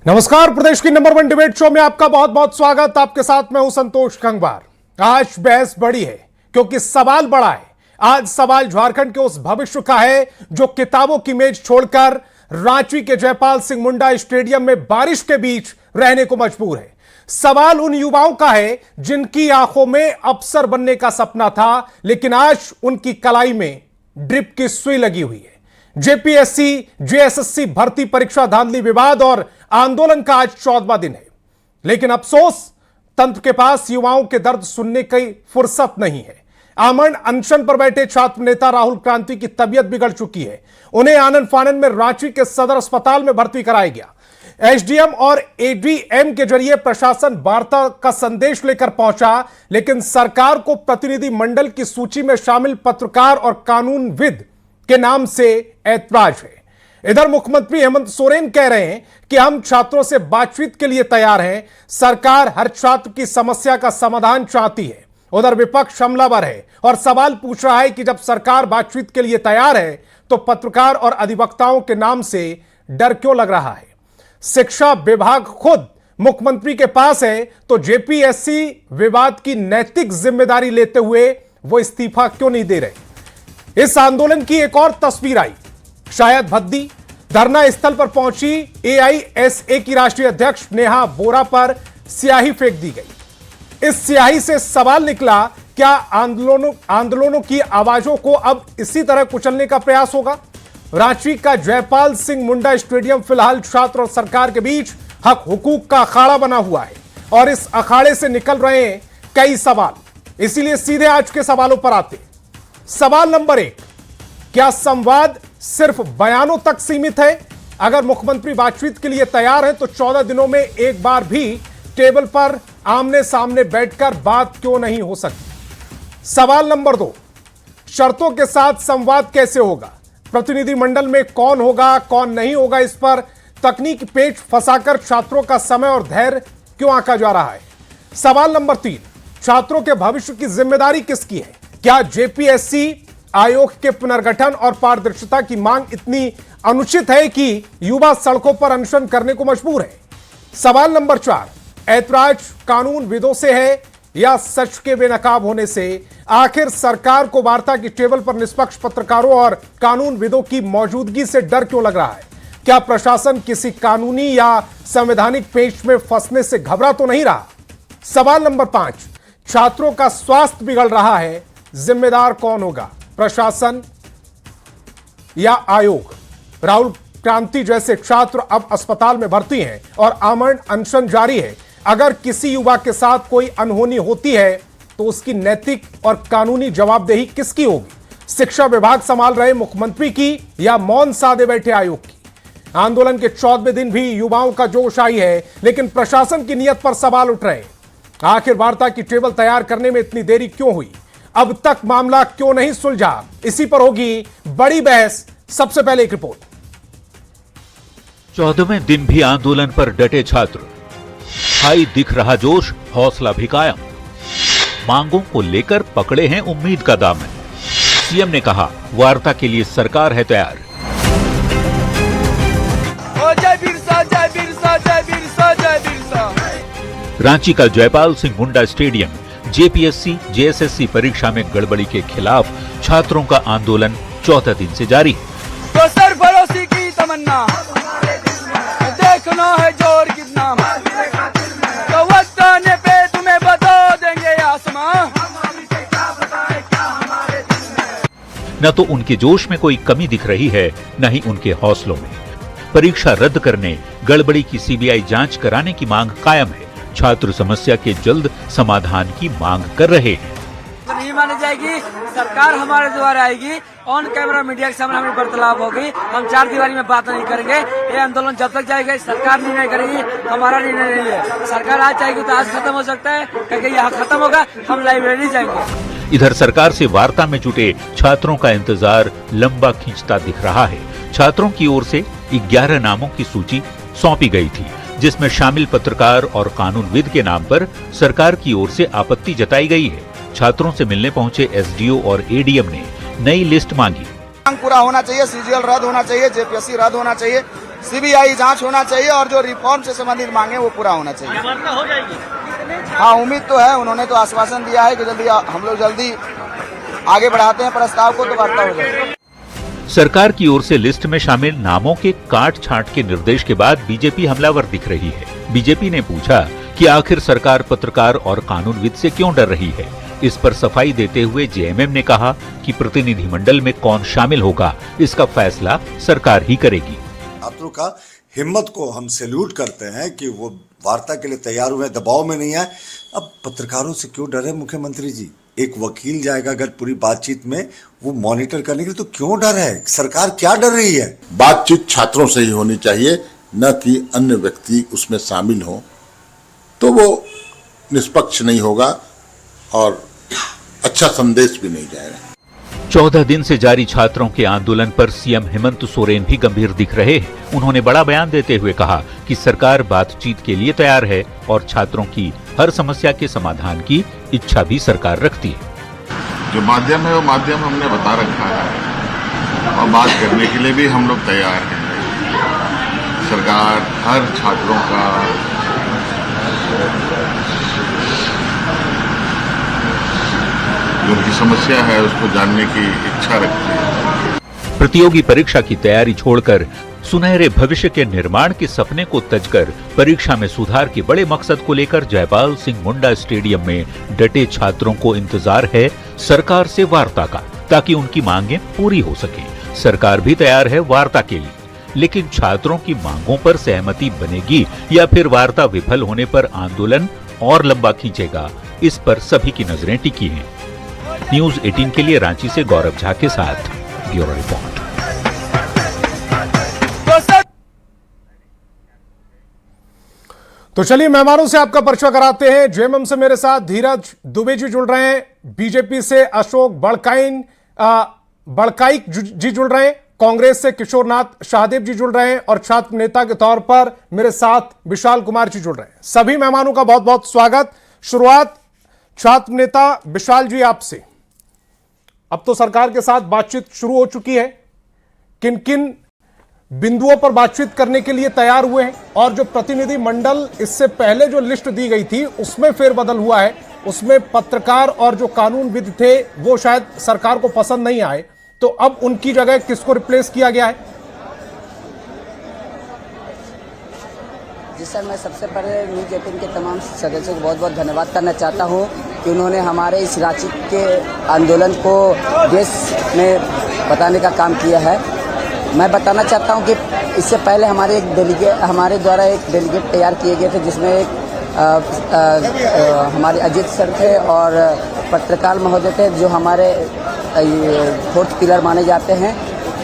नमस्कार, प्रदेश की number 1 debate show में आपका बहुत बहुत स्वागत। आपके साथ मैं हूं संतोष गंगवार। आज बहस बड़ी है क्योंकि सवाल बड़ा है। आज सवाल झारखंड के उस भविष्य का है जो किताबों की मेज छोड़कर रांची के जयपाल सिंह मुंडा स्टेडियम में बारिश के बीच रहने को मजबूर है। सवाल उन युवाओं का है जिनकी आंखों में अफसर बनने का सपना था, लेकिन आज उनकी कलाई में ड्रिप की सुई लगी हुई है। जेपीएससी, जेएसएससी भर्ती परीक्षा धांधली विवाद और आंदोलन का आज 14वां दिन है, लेकिन अफसोस तंत्र के पास युवाओं के दर्द सुनने की फुर्सत नहीं है। आमरण अनशन पर बैठे छात्र नेता राहुल क्रांति की तबीयत बिगड़ चुकी है। उन्हें आनन फानन में रांची के सदर अस्पताल में भर्ती कराया गया। एसडीएम और एडीएम के जरिए प्रशासन वार्ता का संदेश लेकर पहुंचा, लेकिन सरकार को प्रतिनिधि मंडल की सूची में शामिल पत्रकार और कानूनविद के नाम से ऐतराज है। इधर मुख्यमंत्री हेमंत सोरेन कह रहे हैं कि हम छात्रों से बातचीत के लिए तैयार हैं। सरकार हर छात्र की समस्या का समाधान चाहती है। उधर विपक्ष हमलावर है और सवाल पूछ रहा है कि जब सरकार बातचीत के लिए तैयार है तो पत्रकार और अधिवक्ताओं के नाम से डर क्यों लग रहा है। शिक्षा विभाग खुद मुख्यमंत्री के पास है तो जेपीएससी विवाद की नैतिक जिम्मेदारी लेते हुए वो इस्तीफा क्यों नहीं दे रहे। इस आंदोलन की एक और तस्वीर आई। शायद भद्दी धरना स्थल पर पहुंची एआईएसए की राष्ट्रीय अध्यक्ष नेहा बोरा पर स्याही फेंक दी गई। इस स्याही से सवाल निकला, क्या आंदोलनों की आवाजों को अब इसी तरह कुचलने का प्रयास होगा। रांची का जयपाल सिंह मुंडा स्टेडियम फिलहाल छात्र और सरकार के बीच हक हुकूक का अखाड़ा बना हुआ है और इस अखाड़े से निकल रहे हैं कई सवाल। इसीलिए सीधे आज के सवालों पर आते। सवाल नंबर 1, क्या संवाद सिर्फ बयानों तक सीमित है। अगर मुख्यमंत्री बातचीत के लिए तैयार है तो 14 दिनों में एक बार भी टेबल पर आमने सामने बैठकर बात क्यों नहीं हो सकती। सवाल नंबर 2, शर्तों के साथ संवाद कैसे होगा। प्रतिनिधि मंडल में कौन होगा कौन नहीं होगा, इस पर तकनीकी पेच फंसाकर छात्रों का समय और धैर्य क्यों आंका जा रहा है। सवाल नंबर 3, छात्रों के भविष्य की जिम्मेदारी किसकी है। क्या जेपीएससी आयोग के पुनर्गठन और पारदर्शिता की मांग इतनी अनुचित है कि युवा सड़कों पर अनशन करने को मजबूर है। सवाल नंबर 4, ऐतराज कानूनविदों से है या सच के बेनकाब होने से। आखिर सरकार को वार्ता की टेबल पर निष्पक्ष पत्रकारों और कानूनविदों की मौजूदगी से डर क्यों लग रहा है। क्या प्रशासन किसी कानूनी या संवैधानिक पेच में फंसने से घबरा तो नहीं रहा। सवाल नंबर 5, छात्रों का स्वास्थ्य बिगड़ रहा है, जिम्मेदार कौन होगा, प्रशासन या आयोग। राहुल क्रांति जैसे छात्र अब अस्पताल में भर्ती हैं और आमरण अनशन जारी है। अगर किसी युवा के साथ कोई अनहोनी होती है तो उसकी नैतिक और कानूनी जवाबदेही किसकी होगी। शिक्षा विभाग संभाल रहे मुख्यमंत्री की या मौन साधे बैठे आयोग की। आंदोलन के 14वें दिन भी युवाओं का जोश आई है, लेकिन प्रशासन की नीयत पर सवाल उठ रहे हैं। आखिर वार्ता की टेबल तैयार करने में इतनी देरी क्यों हुई, अब तक मामला क्यों नहीं सुलझा। इसी पर होगी बड़ी बहस। सबसे पहले एक रिपोर्ट। 14वें दिन भी आंदोलन पर डटे छात्र। हाई दिख रहा जोश, हौसला भी कायम। मांगों को लेकर पकड़े हैं उम्मीद का दामन। सीएम ने कहा वार्ता के लिए सरकार है तैयार। जय बिरसा, जय बिरसा, जय बिरसा, जय बिरसा। रांची का Jaipal Singh Munda stadium JPSC JSSC परीक्षा में गड़बड़ी के खिलाफ छात्रों का आंदोलन 14 दिन से जारी है। तो सरफरोशी की तमन्ना देखना है जोर कितना, तो वक्त आने पे तुम्हें बता देंगे आसमां। न तो उनके जोश में कोई कमी दिख रही है, न ही उनके हौसलों में। परीक्षा रद्द करने, गड़बड़ी की सीबीआई जांच कराने की मांग कायम है। छात्र समस्या के जल्द समाधान की मांग कर रहे हैं। नहीं मानी जाएगी, सरकार हमारे द्वारा आएगी, ऑन कैमरा मीडिया के सामने हमारी वार्तालाप होगी। हम 4 दीवारी में बात नहीं करेंगे। ये आंदोलन जब तक जाएगा सरकार निर्णय करेगी, हमारा निर्णय नहीं है। सरकार आज चाहेगी तो आज खत्म हो सकता है, क्योंकि यहाँ खत्म होगा हम लाइब्रेरी जाएंगे। इधर सरकार से वार्ता में जुटे छात्रों का इंतजार लंबा खींचता दिख रहा है। छात्रों की ओर से 11 नामों की सूची सौंपी गई थी, जिसमें शामिल पत्रकार और कानूनविद के नाम पर सरकार की ओर से आपत्ति जताई गई है। छात्रों से मिलने पहुंचे एसडीओ और एडीएम ने नई लिस्ट मांगी। मांग पूरा होना चाहिए, सीजीएल रद्द होना चाहिए, जेपीएससी रद्द होना चाहिए, सीबीआई जांच होना चाहिए और जो रिफॉर्म से संबंधित मांगे वो पूरा होना चाहिए। वार्ता हो जाएगी? हाँ, उम्मीद तो है, उन्होंने तो आश्वासन दिया है कि हम लोग जल्दी आगे बढ़ाते हैं प्रस्ताव को, तो वार्ता हो जाएगी। सरकार की ओर से लिस्ट में शामिल नामों के काट छांट के निर्देश के बाद बीजेपी हमलावर दिख रही है। बीजेपी ने पूछा कि आखिर सरकार पत्रकार और कानूनविद से क्यों डर रही है। इस पर सफाई देते हुए जेएमएम ने कहा कि प्रतिनिधिमंडल में कौन शामिल होगा इसका फैसला सरकार ही करेगी। छात्रों का हिम्मत को हम सैल्यूट करते हैं कि वो वार्ता के लिए तैयार हुए, दबाव में नहीं आए। अब पत्रकारों से क्यों डर है मुख्यमंत्री जी? एक वकील जाएगा अगर पूरी बातचीत में वो मॉनिटर करने के लिए, तो क्यों डर है? सरकार क्या डर रही है? बातचीत छात्रों से ही होनी चाहिए, न कि अन्य व्यक्ति उसमें शामिल हो, तो वो निष्पक्ष नहीं होगा और अच्छा संदेश भी नहीं जाएगा। 14 दिन से जारी छात्रों के आंदोलन पर सीएम हेमंत सोरेन भी गंभीर दिख रहे हैं। उन्होंने बड़ा बयान देते हुए कहा कि सरकार बातचीत के लिए तैयार है और छात्रों की हर समस्या के समाधान की इच्छा भी सरकार रखती है। जो माध्यम है वो माध्यम हमने बता रखा है और बात करने के लिए भी हम लोग तैयार हैं। सरकार हर छात्रों का जो उनकी समस्या है उसको जानने की इच्छा रखती है। प्रतियोगी परीक्षा की तैयारी छोड़कर सुनहरे भविष्य के निर्माण के सपने को तजकर परीक्षा में सुधार के बड़े मकसद को लेकर जयपाल सिंह मुंडा स्टेडियम में डटे छात्रों को इंतजार है सरकार से वार्ता का, ताकि उनकी मांगें पूरी हो सके। सरकार भी तैयार है वार्ता के लिए, लेकिन छात्रों की मांगों पर सहमति बनेगी या फिर वार्ता विफल होने पर आंदोलन और लंबा खींचेगा, इस पर सभी की नजरें टिकी हैं। न्यूज 18 के लिए रांची से गौरव झा के साथ ब्यूरो रिपोर्ट। तो चलिए मेहमानों से आपका परिचय कराते हैं। जेएमएम से मेरे साथ धीरज दुबे जी जुड़ रहे हैं, बीजेपी से अशोक बड़काई जी जुड़ रहे हैं, कांग्रेस से किशोरनाथ शाहदेव जी जुड़ रहे हैं और छात्र नेता के तौर पर मेरे साथ विशाल कुमार जी जुड़ रहे हैं। सभी मेहमानों का बहुत बहुत स्वागत। शुरुआत छात्र नेता विशाल जी आपसे। अब तो सरकार के साथ बातचीत शुरू हो चुकी है, किन किन बिंदुओं पर बातचीत करने के लिए तैयार हुए हैं और जो प्रतिनिधि मंडल इससे पहले जो लिस्ट दी गई थी उसमें फेरबदल हुआ है, उसमें पत्रकार और जो कानूनविद थे वो शायद सरकार को पसंद नहीं आए, तो अब उनकी जगह किसको रिप्लेस किया गया है? जी सर, मैं सबसे पहले न्यूज 18 के तमाम सदस्यों को बहुत बहुत धन्यवाद करना चाहता हूं कि उन्होंने हमारे इस रांची के आंदोलन को देश में बताने का काम किया है। मैं बताना चाहता हूं कि इससे पहले हमारे द्वारा एक डेलीगेट तैयार किए गए थे, जिसमें एक हमारे अजीत सर थे और पत्रकार महोदय थे, जो हमारे फोर्थ पिलर माने जाते हैं।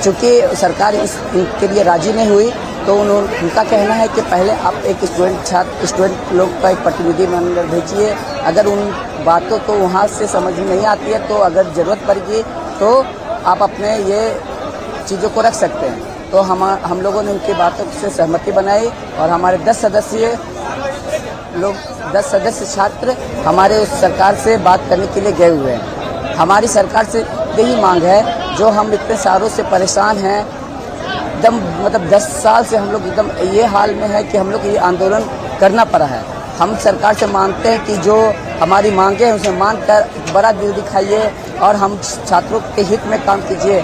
चूँकि सरकार इनके लिए राजी नहीं हुई, तो उनका कहना है कि पहले आप एक स्टूडेंट लोग का एक प्रतिनिधि मंडल भेजिए, अगर उन बातों को वहाँ से समझ में नहीं आती है तो अगर ज़रूरत पड़ेगी तो आप अपने ये चीज़ों को रख सकते हैं। तो हम लोगों ने उनकी बातों से सहमति बनाई और हमारे 10 सदस्य छात्र हमारे उस सरकार से बात करने के लिए गए हुए हैं। हमारी सरकार से यही मांग है, जो हम इतने सालों से परेशान हैं, एकदम मतलब 10 साल से हम लोग एकदम ये हाल में है कि हम लोग ये आंदोलन करना पड़ा है। हम सरकार से मांगते हैं कि जो हमारी मांगे हैं उसे मानकर बड़ा दिल दिखाइए और हम छात्रों के हित में काम कीजिए।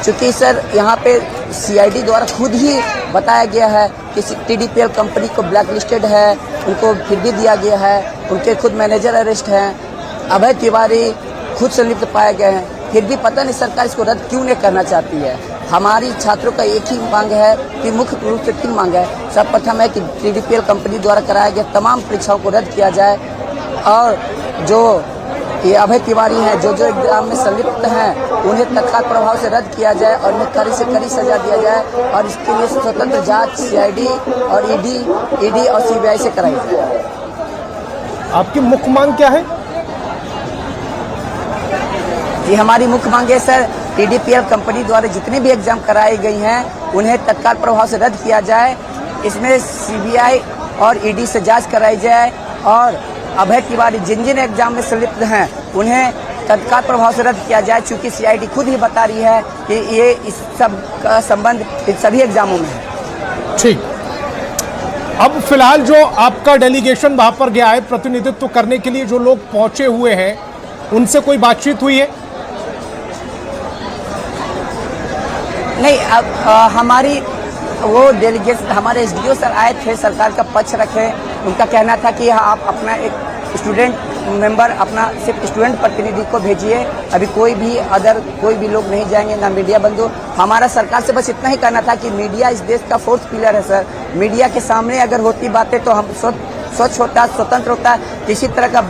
चूँकि सर यहाँ पे सीआईडी द्वारा खुद ही बताया गया है कि टीडीपीएल कंपनी को ब्लैक लिस्टेड है, उनको फिर भी दिया गया है, उनके खुद मैनेजर अरेस्ट हैं, अभय तिवारी खुद संलिप्त पाए गए हैं, फिर भी पता नहीं सरकार इसको रद्द क्यों नहीं करना चाहती है। हमारी छात्रों का एक ही मांग है कि मुख्य रूप से 3 मांग है। सर्वप्रथम है कि टीडीपीएल कंपनी द्वारा कराया गया तमाम परीक्षाओं को रद्द किया जाए और जो ये अभय तिवारी हैं जो एग्जाम में संलिप्त हैं उन्हें तत्काल प्रभाव से रद्द किया जाए और उन्हें कड़ी से कड़ी सजा दिया जाए और इसके लिए स्वतंत्र जांच सीआईडी और ईडी और सीबीआई से कराई जाए। आपकी मुख्य मांग क्या है? जी, हमारी मुख्य मांग है सर, टीडीपीएल कंपनी द्वारा जितनी भी एग्जाम कराई गई हैं उन्हें तत्काल प्रभाव से रद्द किया जाए, इसमें सीबीआई और ईडी से जांच कराई जाए और अभय तिवारी जिन एग्जाम में संलिप्त हैं उन्हें तत्काल प्रभाव से रद्द किया जाए, चूंकि CID खुद ही बता रही है कि ये इस सब का संबंध इन सभी एग्जामों में है। ठीक, अब फिलहाल जो आपका डेलीगेशन वहां पर गया है प्रतिनिधित्व करने के लिए, जो लोग पहुंचे हुए हैं उनसे कोई बातचीत हुई है? नहीं, अब हमारी वो डेलीगेट हमारे SDO सर आए थे, सरकार का पक्ष रखे। उनका कहना था कि आप अपना एक स्टूडेंट मेंबर, अपना सिर्फ स्टूडेंट प्रतिनिधि को भेजिए, अभी कोई भी लोग नहीं जाएंगे, ना मीडिया बंधु। हमारा सरकार से बस इतना ही कहना था कि मीडिया इस देश का फोर्थ पिलर है सर। मीडिया के सामने अगर होती बातें तो हम स्वच्छ होता, स्वतंत्र होता। किसी तरह का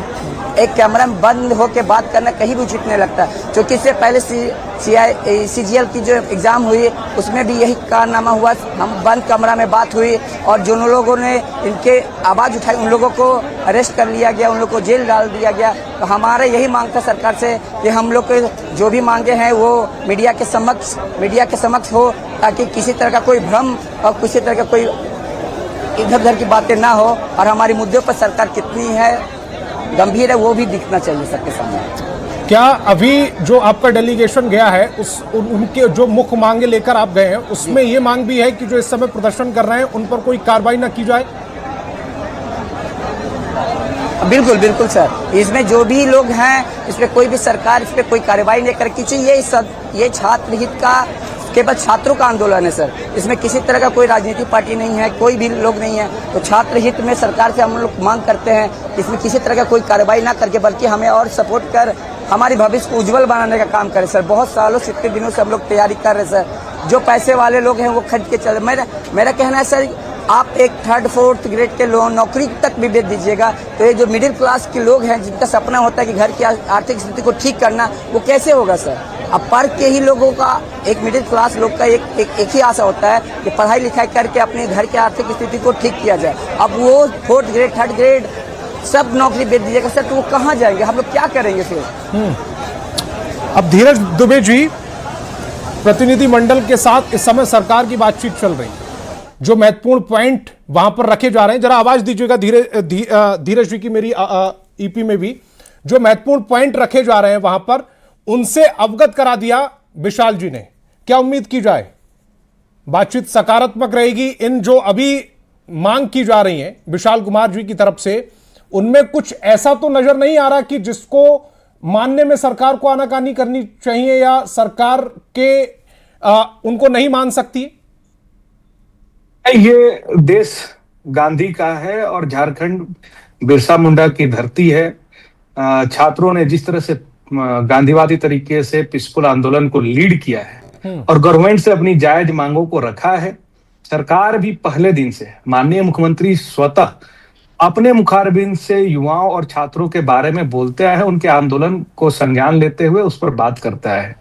एक कैमरा में बंद होकर बात करना कहीं भी उचित नहीं लगता, क्योंकि इससे पहले CGL की जो एग्जाम हुई उसमें भी यही कारनामा हुआ। हम बंद कमरा में बात हुई और जिन लोगों ने इनके आवाज़ उठाई उन लोगों को अरेस्ट कर लिया गया, उन लोगों को जेल डाल दिया गया। तो हमारा यही मांग था सरकार से कि हम लोग के जो भी मांगे हैं वो मीडिया के समक्ष हो, ताकि किसी तरह का कोई भ्रम और किसी तरह का कोई इधर उधर की बातें ना हो, और हमारे मुद्दों पर सरकार कितनी है गंभीर है वो भी दिखना चाहिए सबके सामने। क्या अभी जो आपका डेलीगेशन गया है उनके जो मुख्य मांगे लेकर आप गए हैं उसमें ये मांग भी है कि जो इस समय प्रदर्शन कर रहे हैं उन पर कोई कार्रवाई न की जाए? बिल्कुल बिल्कुल सर, इसमें जो भी लोग हैं इस पर कोई भी सरकार इस पर कोई कार्रवाई नहीं कर, क्योंकि ये छात्र हित का केवल छात्रों का आंदोलन है सर। इसमें किसी तरह का कोई राजनीतिक पार्टी नहीं है, कोई भी लोग नहीं है। तो छात्र हित में सरकार से हम लोग मांग करते हैं इसमें किसी तरह का कोई कार्रवाई ना करके, बल्कि हमें और सपोर्ट कर हमारे भविष्य को उज्जवल बनाने का काम करें सर। बहुत सालों से, इतने दिनों से हम लोग तैयारी कर रहे हैं सर। जो पैसे वाले लोग हैं वो खरीद के चले। मेरा कहना है सर, आप एक 3rd 4th ग्रेड के लोग नौकरी तक भी दे दीजिएगा, तो ये जो मिडिल क्लास के लोग हैं जिनका सपना होता है कि घर की आर्थिक स्थिति को ठीक करना, वो कैसे होगा सर? अब पढ़ के ही लोगों का, एक मिडिल क्लास लोग का एक ही आशा होता है कि पढ़ाई लिखाई करके अपने घर की आर्थिक स्थिति को ठीक किया जाए। अब वो 4th ग्रेड 3rd ग्रेड सब नौकरी दे दीजिएगा सर, तो वो कहाँ जाएंगे? हम लोग क्या करेंगे फिर? अब धीरज दुबे जी, प्रतिनिधि मंडल के साथ इस समय सरकार की बातचीत चल रही है, जो महत्वपूर्ण पॉइंट वहां पर रखे जा रहे हैं, जरा आवाज दीजिएगा धीरज जी की, मेरी ईपी में भी जो महत्वपूर्ण पॉइंट रखे जा रहे हैं वहां पर उनसे अवगत करा दिया विशाल जी ने। क्या उम्मीद की जाए? बातचीत सकारात्मक रहेगी? इन जो अभी मांग की जा रही है विशाल कुमार जी की तरफ से, उनमें कुछ ऐसा तो नजर नहीं आ रहा कि जिसको मानने में सरकार को आनाकानी करनी चाहिए या सरकार के उनको नहीं मान सकती? ये देश गांधी का है और झारखंड बिरसा मुंडा की धरती है। छात्रों ने जिस तरह से गांधीवादी तरीके से पीसफुल आंदोलन को लीड किया है और गवर्नमेंट से अपनी जायज मांगों को रखा है, सरकार भी पहले दिन से, माननीय मुख्यमंत्री स्वतः अपने मुखारबिंद से युवाओं और छात्रों के बारे में बोलते आए हैं, उनके आंदोलन को संज्ञान लेते हुए उस पर बात करता है।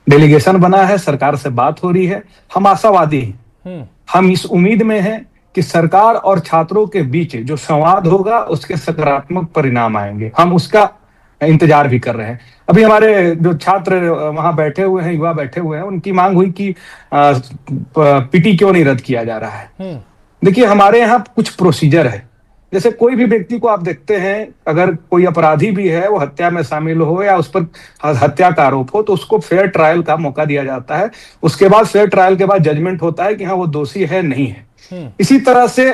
डेलीगेशन बना है, सरकार से बात हो रही है, हम आशावादी हैं। हम इस उम्मीद में हैं कि सरकार और छात्रों के बीच जो संवाद होगा उसके सकारात्मक परिणाम आएंगे। हम उसका इंतजार भी कर रहे हैं। अभी हमारे जो छात्र वहां बैठे हुए हैं, युवा बैठे हुए हैं, उनकी मांग हुई कि पीटी क्यों नहीं रद्द किया जा रहा है। देखिए, हमारे यहाँ कुछ प्रोसीजर है। जैसे कोई भी व्यक्ति को आप देखते हैं, अगर कोई अपराधी भी है, वो हत्या में शामिल हो या उस पर हत्या का आरोप हो, तो उसको फेयर ट्रायल का मौका दिया जाता है। उसके बाद फेयर ट्रायल के बाद जजमेंट होता है कि हाँ वो दोषी है नहीं है। इसी तरह से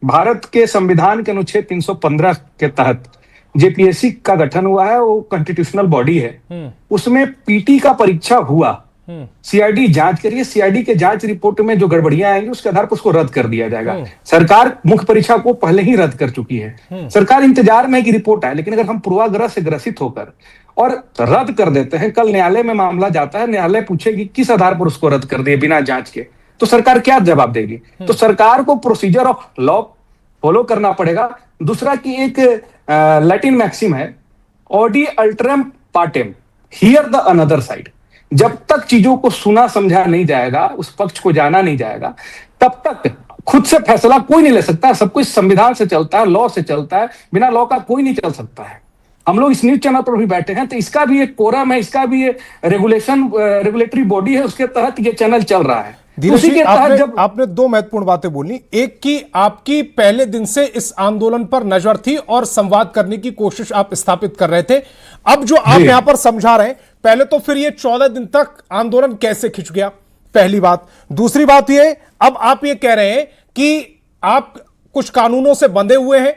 भारत के संविधान के अनुच्छेद 315 के तहत जेपीएससी का गठन हुआ है, वो कॉन्स्टिट्यूशनल बॉडी है। उसमें पीटी का परीक्षा हुआ, सीआईडी जांच करिए, सीआईडी के जांच रिपोर्ट में जो गड़बड़ियां आएंगी उसके आधार पर उसको रद्द कर दिया जाएगा। सरकार मुख्य परीक्षा को पहले ही रद्द कर चुकी है। सरकार इंतजार में है कि रिपोर्ट आए, लेकिन अगर हम पूर्वाग्रह से ग्रसित होकर और रद्द कर देते हैं, कल न्यायालय में मामला जाता है, न्यायालय पूछेगी किस आधार पर उसको रद्द कर दिए बिना जांच के, तो सरकार क्या जवाब देगी? तो सरकार को प्रोसीजर ऑफ लॉ फॉलो करना पड़ेगा। दूसरा कि एक लैटिन मैक्सिम है, ऑडी अल्ट्रम पार्टेम, हियर द अनदर साइड। जब तक चीजों को सुना समझा नहीं जाएगा, उस पक्ष को जाना नहीं जाएगा, तब तक खुद से फैसला कोई नहीं ले सकता। सब कुछ संविधान से चलता है, लॉ से चलता है, बिना लॉ का कोई नहीं चल सकता है। हम लोग इस न्यूज चैनल पर भी बैठे हैं, तो इसका भी एक कोरम है, इसका भी रेगुलेटरी बॉडी है, उसके तहत ये चैनल चल रहा है। धीरज उसी जी, के तहत आपने, जब आपने दो महत्वपूर्ण बातें बोली। एक की आपकी पहले दिन से इस आंदोलन पर नजर थी और संवाद करने की कोशिश आप स्थापित कर रहे थे। अब जो आप यहां पर समझा रहे हैं, पहले तो फिर ये 14 दिन तक आंदोलन कैसे खिंच गया, पहली बात। दूसरी बात ये, अब आप ये कह रहे हैं कि आप कुछ कानूनों से बंधे हुए हैं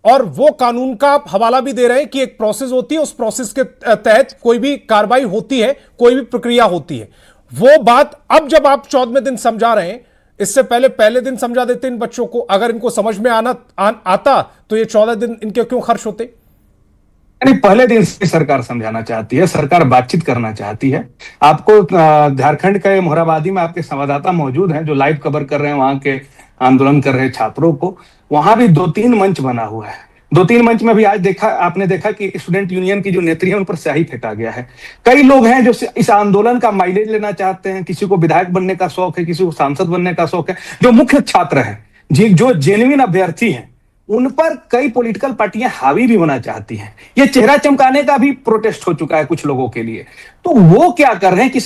और वो कानून का आप हवाला भी दे रहे हैं कि एक प्रोसेस होती है, उस प्रोसेस के तहत कोई भी कार्रवाई होती है, कोई भी प्रक्रिया होती है। वो बात अब जब आप 14वें दिन समझा रहे हैं, इससे पहले पहले दिन समझा देते इन बच्चों को, अगर इनको समझ में आता तो ये 14 दिन इनके क्यों खर्च होते? यानी पहले दिन से सरकार समझाना चाहती है, सरकार बातचीत करना चाहती है। आपको झारखंड के मोरहाबादी में आपके संवाददाता मौजूद हैं जो लाइव कवर कर रहे हैं वहां के आंदोलन कर रहे छात्रों को। वहां भी 2-3 मंच बना हुआ है। 2-3 मंच में भी आज आपने देखा कि स्टूडेंट यूनियन की जो नेत्री है उन पर स्याही फेंका गया है। कई लोग हैं जो इस आंदोलन का माइलेज लेना चाहते हैं, किसी को विधायक बनने का शौक है, किसी को सांसद बनने का शौक है। जो मुख्य छात्र हैं, जो जेन्युइन अभ्यर्थी हैं, उन पर कई पॉलिटिकल पार्टियां हावी भी होना चाहती हैं। ये चेहरा चमकाने का भी प्रोटेस्ट हो चुका है कुछ लोगों के लिए। तो वो क्या कर रहे हैं कि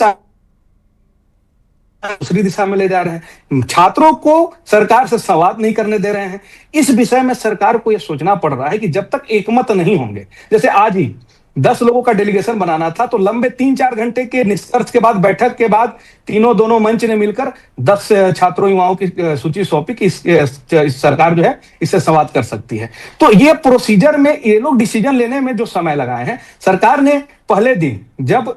दूसरी दिशा में ले जा रहे हैं, छात्रों को सरकार से संवाद नहीं करने दे रहे हैं। इस विषय में सरकार को यह सोचना पड़ रहा है कि जब तक एकमत नहीं होंगे, जैसे आज ही 10 लोगों का डेलीगेशन बनाना था, तो लंबे 3-4 घंटे के निष्कर्ष के बाद, बैठक के बाद दोनों मंच ने मिलकर 10 छात्रों युवाओं की सूची सौंपी कि इस सरकार जो है इससे संवाद कर सकती है। तो ये प्रोसीजर में ये लोग डिसीजन लेने में जो समय लगाए हैं, सरकार ने पहले दिन जब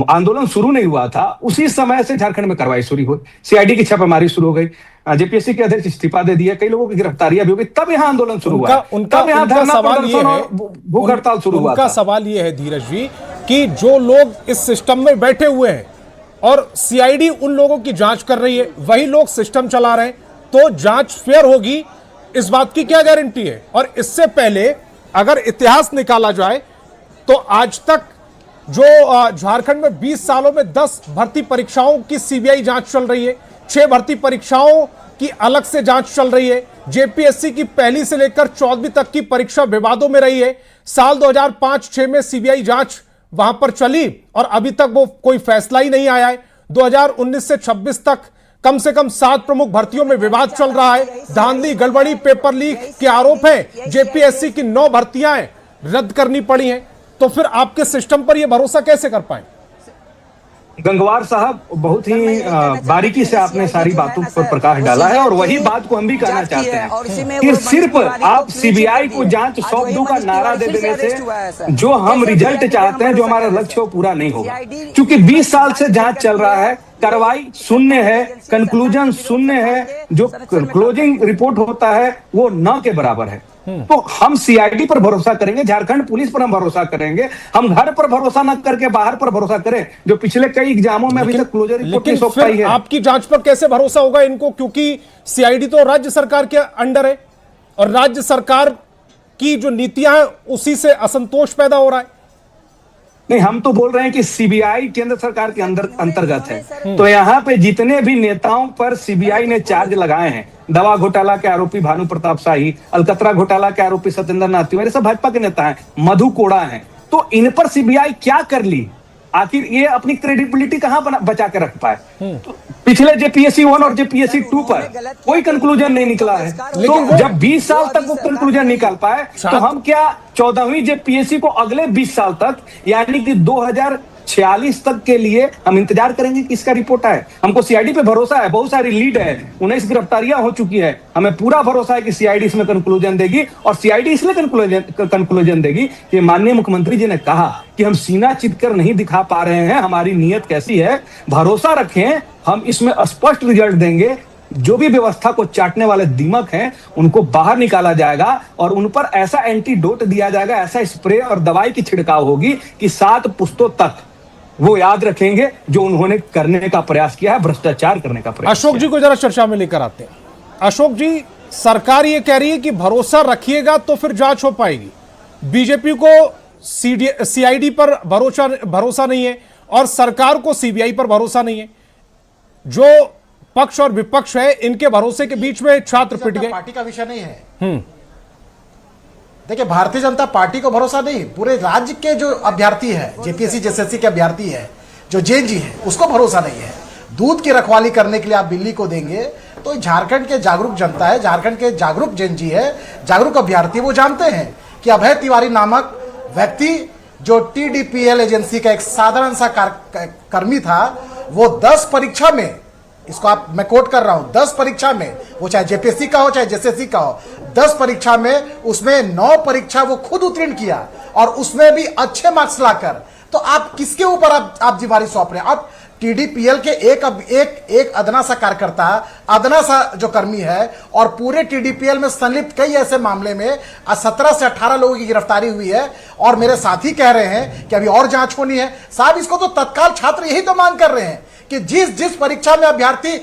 आंदोलन शुरू नहीं हुआ था उसी समय से झारखंड में कार्रवाई शुरू हुई, सीआईडी की छापेमारी शुरू हो गई, जेपीएससी के अध्यक्ष इस्तीफा दे दिया, कई लोगों की गिरफ्तारियां भी हो गई, तब यहां आंदोलन शुरू हुआ। तब यहां धरना प्रदर्शन और भूख हड़ताल शुरू हुआ। उनका सवाल यह है धीरज जी कि जो लोग इस सिस्टम में बैठे हुए हैं और सीआईडी उन लोगों की जांच कर रही है, वही लोग सिस्टम चला रहे हैं, तो जांच फेयर होगी, इस बात की क्या गारंटी है? और इससे पहले अगर इतिहास निकाला जाए तो आज तक जो झारखंड में 20 सालों में 10 भर्ती परीक्षाओं की सीबीआई जांच चल रही है, 6 भर्ती परीक्षाओं की अलग से जांच चल रही है, जेपीएससी की पहली से लेकर 14वीं तक की परीक्षा विवादों में रही है। साल 2005-6 में सीबीआई जांच वहां पर चली और अभी तक वो कोई फैसला ही नहीं आया है। 2019 से 26 तक कम से कम 7 प्रमुख भर्तियों में विवाद चल रहा है, धांधली, गड़बड़ी, पेपर लीक के आरोप हैं। जेपीएससी की 9 भर्तियां रद्द करनी पड़ी हैं। तो फिर आपके सिस्टम पर यह भरोसा कैसे कर पाए? गंगवार साहब, बहुत ही बारीकी से आपने सारी बातों पर प्रकाश डाला है और वही बात को हम भी कहना चाहते हैं कि सिर्फ आप सीबीआई को जांच सौंप दो का नारा दे देने से जो हम रिजल्ट चाहते हैं, जो हमारा लक्ष्य वो पूरा नहीं होगा। क्योंकि 20 साल से जांच चल रहा है, कार्रवाई शून्य है, कंक्लूजन शून्य है, जो क्लोजिंग रिपोर्ट होता है वो न के बराबर है। तो हम सीआईडी पर भरोसा करेंगे, झारखंड पुलिस पर हम भरोसा करेंगे, हम घर पर भरोसा न करके बाहर पर भरोसा करें, जो पिछले कई एग्जामों में अभी तक क्लोजर रिपोर्ट नहीं सौंप पाई है। आपकी जांच पर कैसे भरोसा होगा इनको, क्योंकि सीआईडी तो राज्य सरकार के अंडर है और राज्य सरकार की जो नीतियां हैं उसी से असंतोष पैदा हो रहा है। नहीं, हम तो बोल रहे हैं कि सीबीआई केंद्र सरकार के अंतर्गत है। तो यहाँ पे जितने भी नेताओं पर सीबीआई ने चार्ज लगाए हैं, दवा घोटाला के आरोपी भानु प्रताप शाही, अलकतरा घोटाला के आरोपी सत्येंद्र नाथ तिवारी, सब भाजपा के नेता हैं, मधु कोड़ा हैं, तो इन पर सीबीआई क्या कर ली? आखिर ये अपनी क्रेडिबिलिटी कहां बचा के रख पाए? तो पिछले जेपीएससी 1 और जेपीएससी 2 पर कोई कंक्लूजन नहीं निकला है। तो जब 20 साल तक वो कंक्लूजन निकाल पाए, तो हम क्या 14वीं जेपीएससी को अगले 20 साल तक यानी कि 2046 तक के लिए हम इंतजार करेंगे कि इसका रिपोर्ट आए? हमको सीआईडी पे भरोसा है, बहुत सारी लीड है, 19 गिरफ्तारियां हो चुकी है, हमें पूरा भरोसा है कि सीआईडी इसमें कंक्लूजन देगी। और सीआईडी इसलिए कंक्लूजन देगी कि माननीय मुख्यमंत्री जी ने कहा कि हम सीना चित कर नहीं दिखा पा रहे हैं हमारी नीयत कैसी है, भरोसा रखें, हम इसमें स्पष्ट रिजल्ट देंगे। जो भी व्यवस्था को चाटने वाले दीमक हैं उनको बाहर निकाला जाएगा और उन पर ऐसा एंटीडोट दिया जाएगा, ऐसा स्प्रे और दवाई की छिड़काव होगी कि 7 पुश्तों तक वो याद रखेंगे जो उन्होंने करने का प्रयास किया है, भ्रष्टाचार करने का प्रयास। अशोक जी को जरा चर्चा में लेकर आते हैं। अशोक जी, सरकार ये कह रही है कि भरोसा रखिएगा तो फिर जांच हो पाएगी, बीजेपी को सीआईडी पर भरोसा नहीं है और सरकार को सीबीआई पर भरोसा नहीं है। जो पक्ष और विपक्ष है, इनके भरोसे के बीच में छात्र पिट गए। पार्टी का विषय नहीं है। देखिए, भारतीय जनता पार्टी को भरोसा नहीं, पूरे राज्य के जो अभ्यर्थी है, जेपीएससी जेएसएससी के अभ्यर्थी है, जो जेएनजी है, उसको भरोसा नहीं है। दूध की रखवाली करने के लिए आप बिल्ली को देंगे, तो झारखंड के जागरूक जनता है, झारखंड के जागरूक जनजी है, जागरूक अभ्यर्थी, वो जानते हैं कि अभय तिवारी नामक व्यक्ति जो टीडीपीएल एजेंसी का एक साधारण सा कर्मी था, वो 10 परीक्षा में, इसको आप, मैं कोट कर रहा हूं, 10 परीक्षा में, वो चाहे जेपीएससी का हो चाहे जेएसएससी का हो, 10 परीक्षा में उसमें 9 परीक्षा वो खुद उत्तीर्ण किया और उसमें भी अच्छे मार्क्स लाकर। तो आप किसके ऊपर आप जिम्मेदारी सौंप रहे हैं? आप टीडीपीएल के एक अदना सा कार्यकर्ता, अदना सा जो कर्मी है, और पूरे टीडीपीएल में संलिप्त कई ऐसे मामले में 17 से 18 लोगों की गिरफ्तारी हुई है, और मेरे साथी कह रहे हैं कि अभी और जांच होनी है। साहब, इसको तो तत्काल छात्र यही तो मांग कर रहे हैं कि जिस परीक्षा में अभ्यर्थी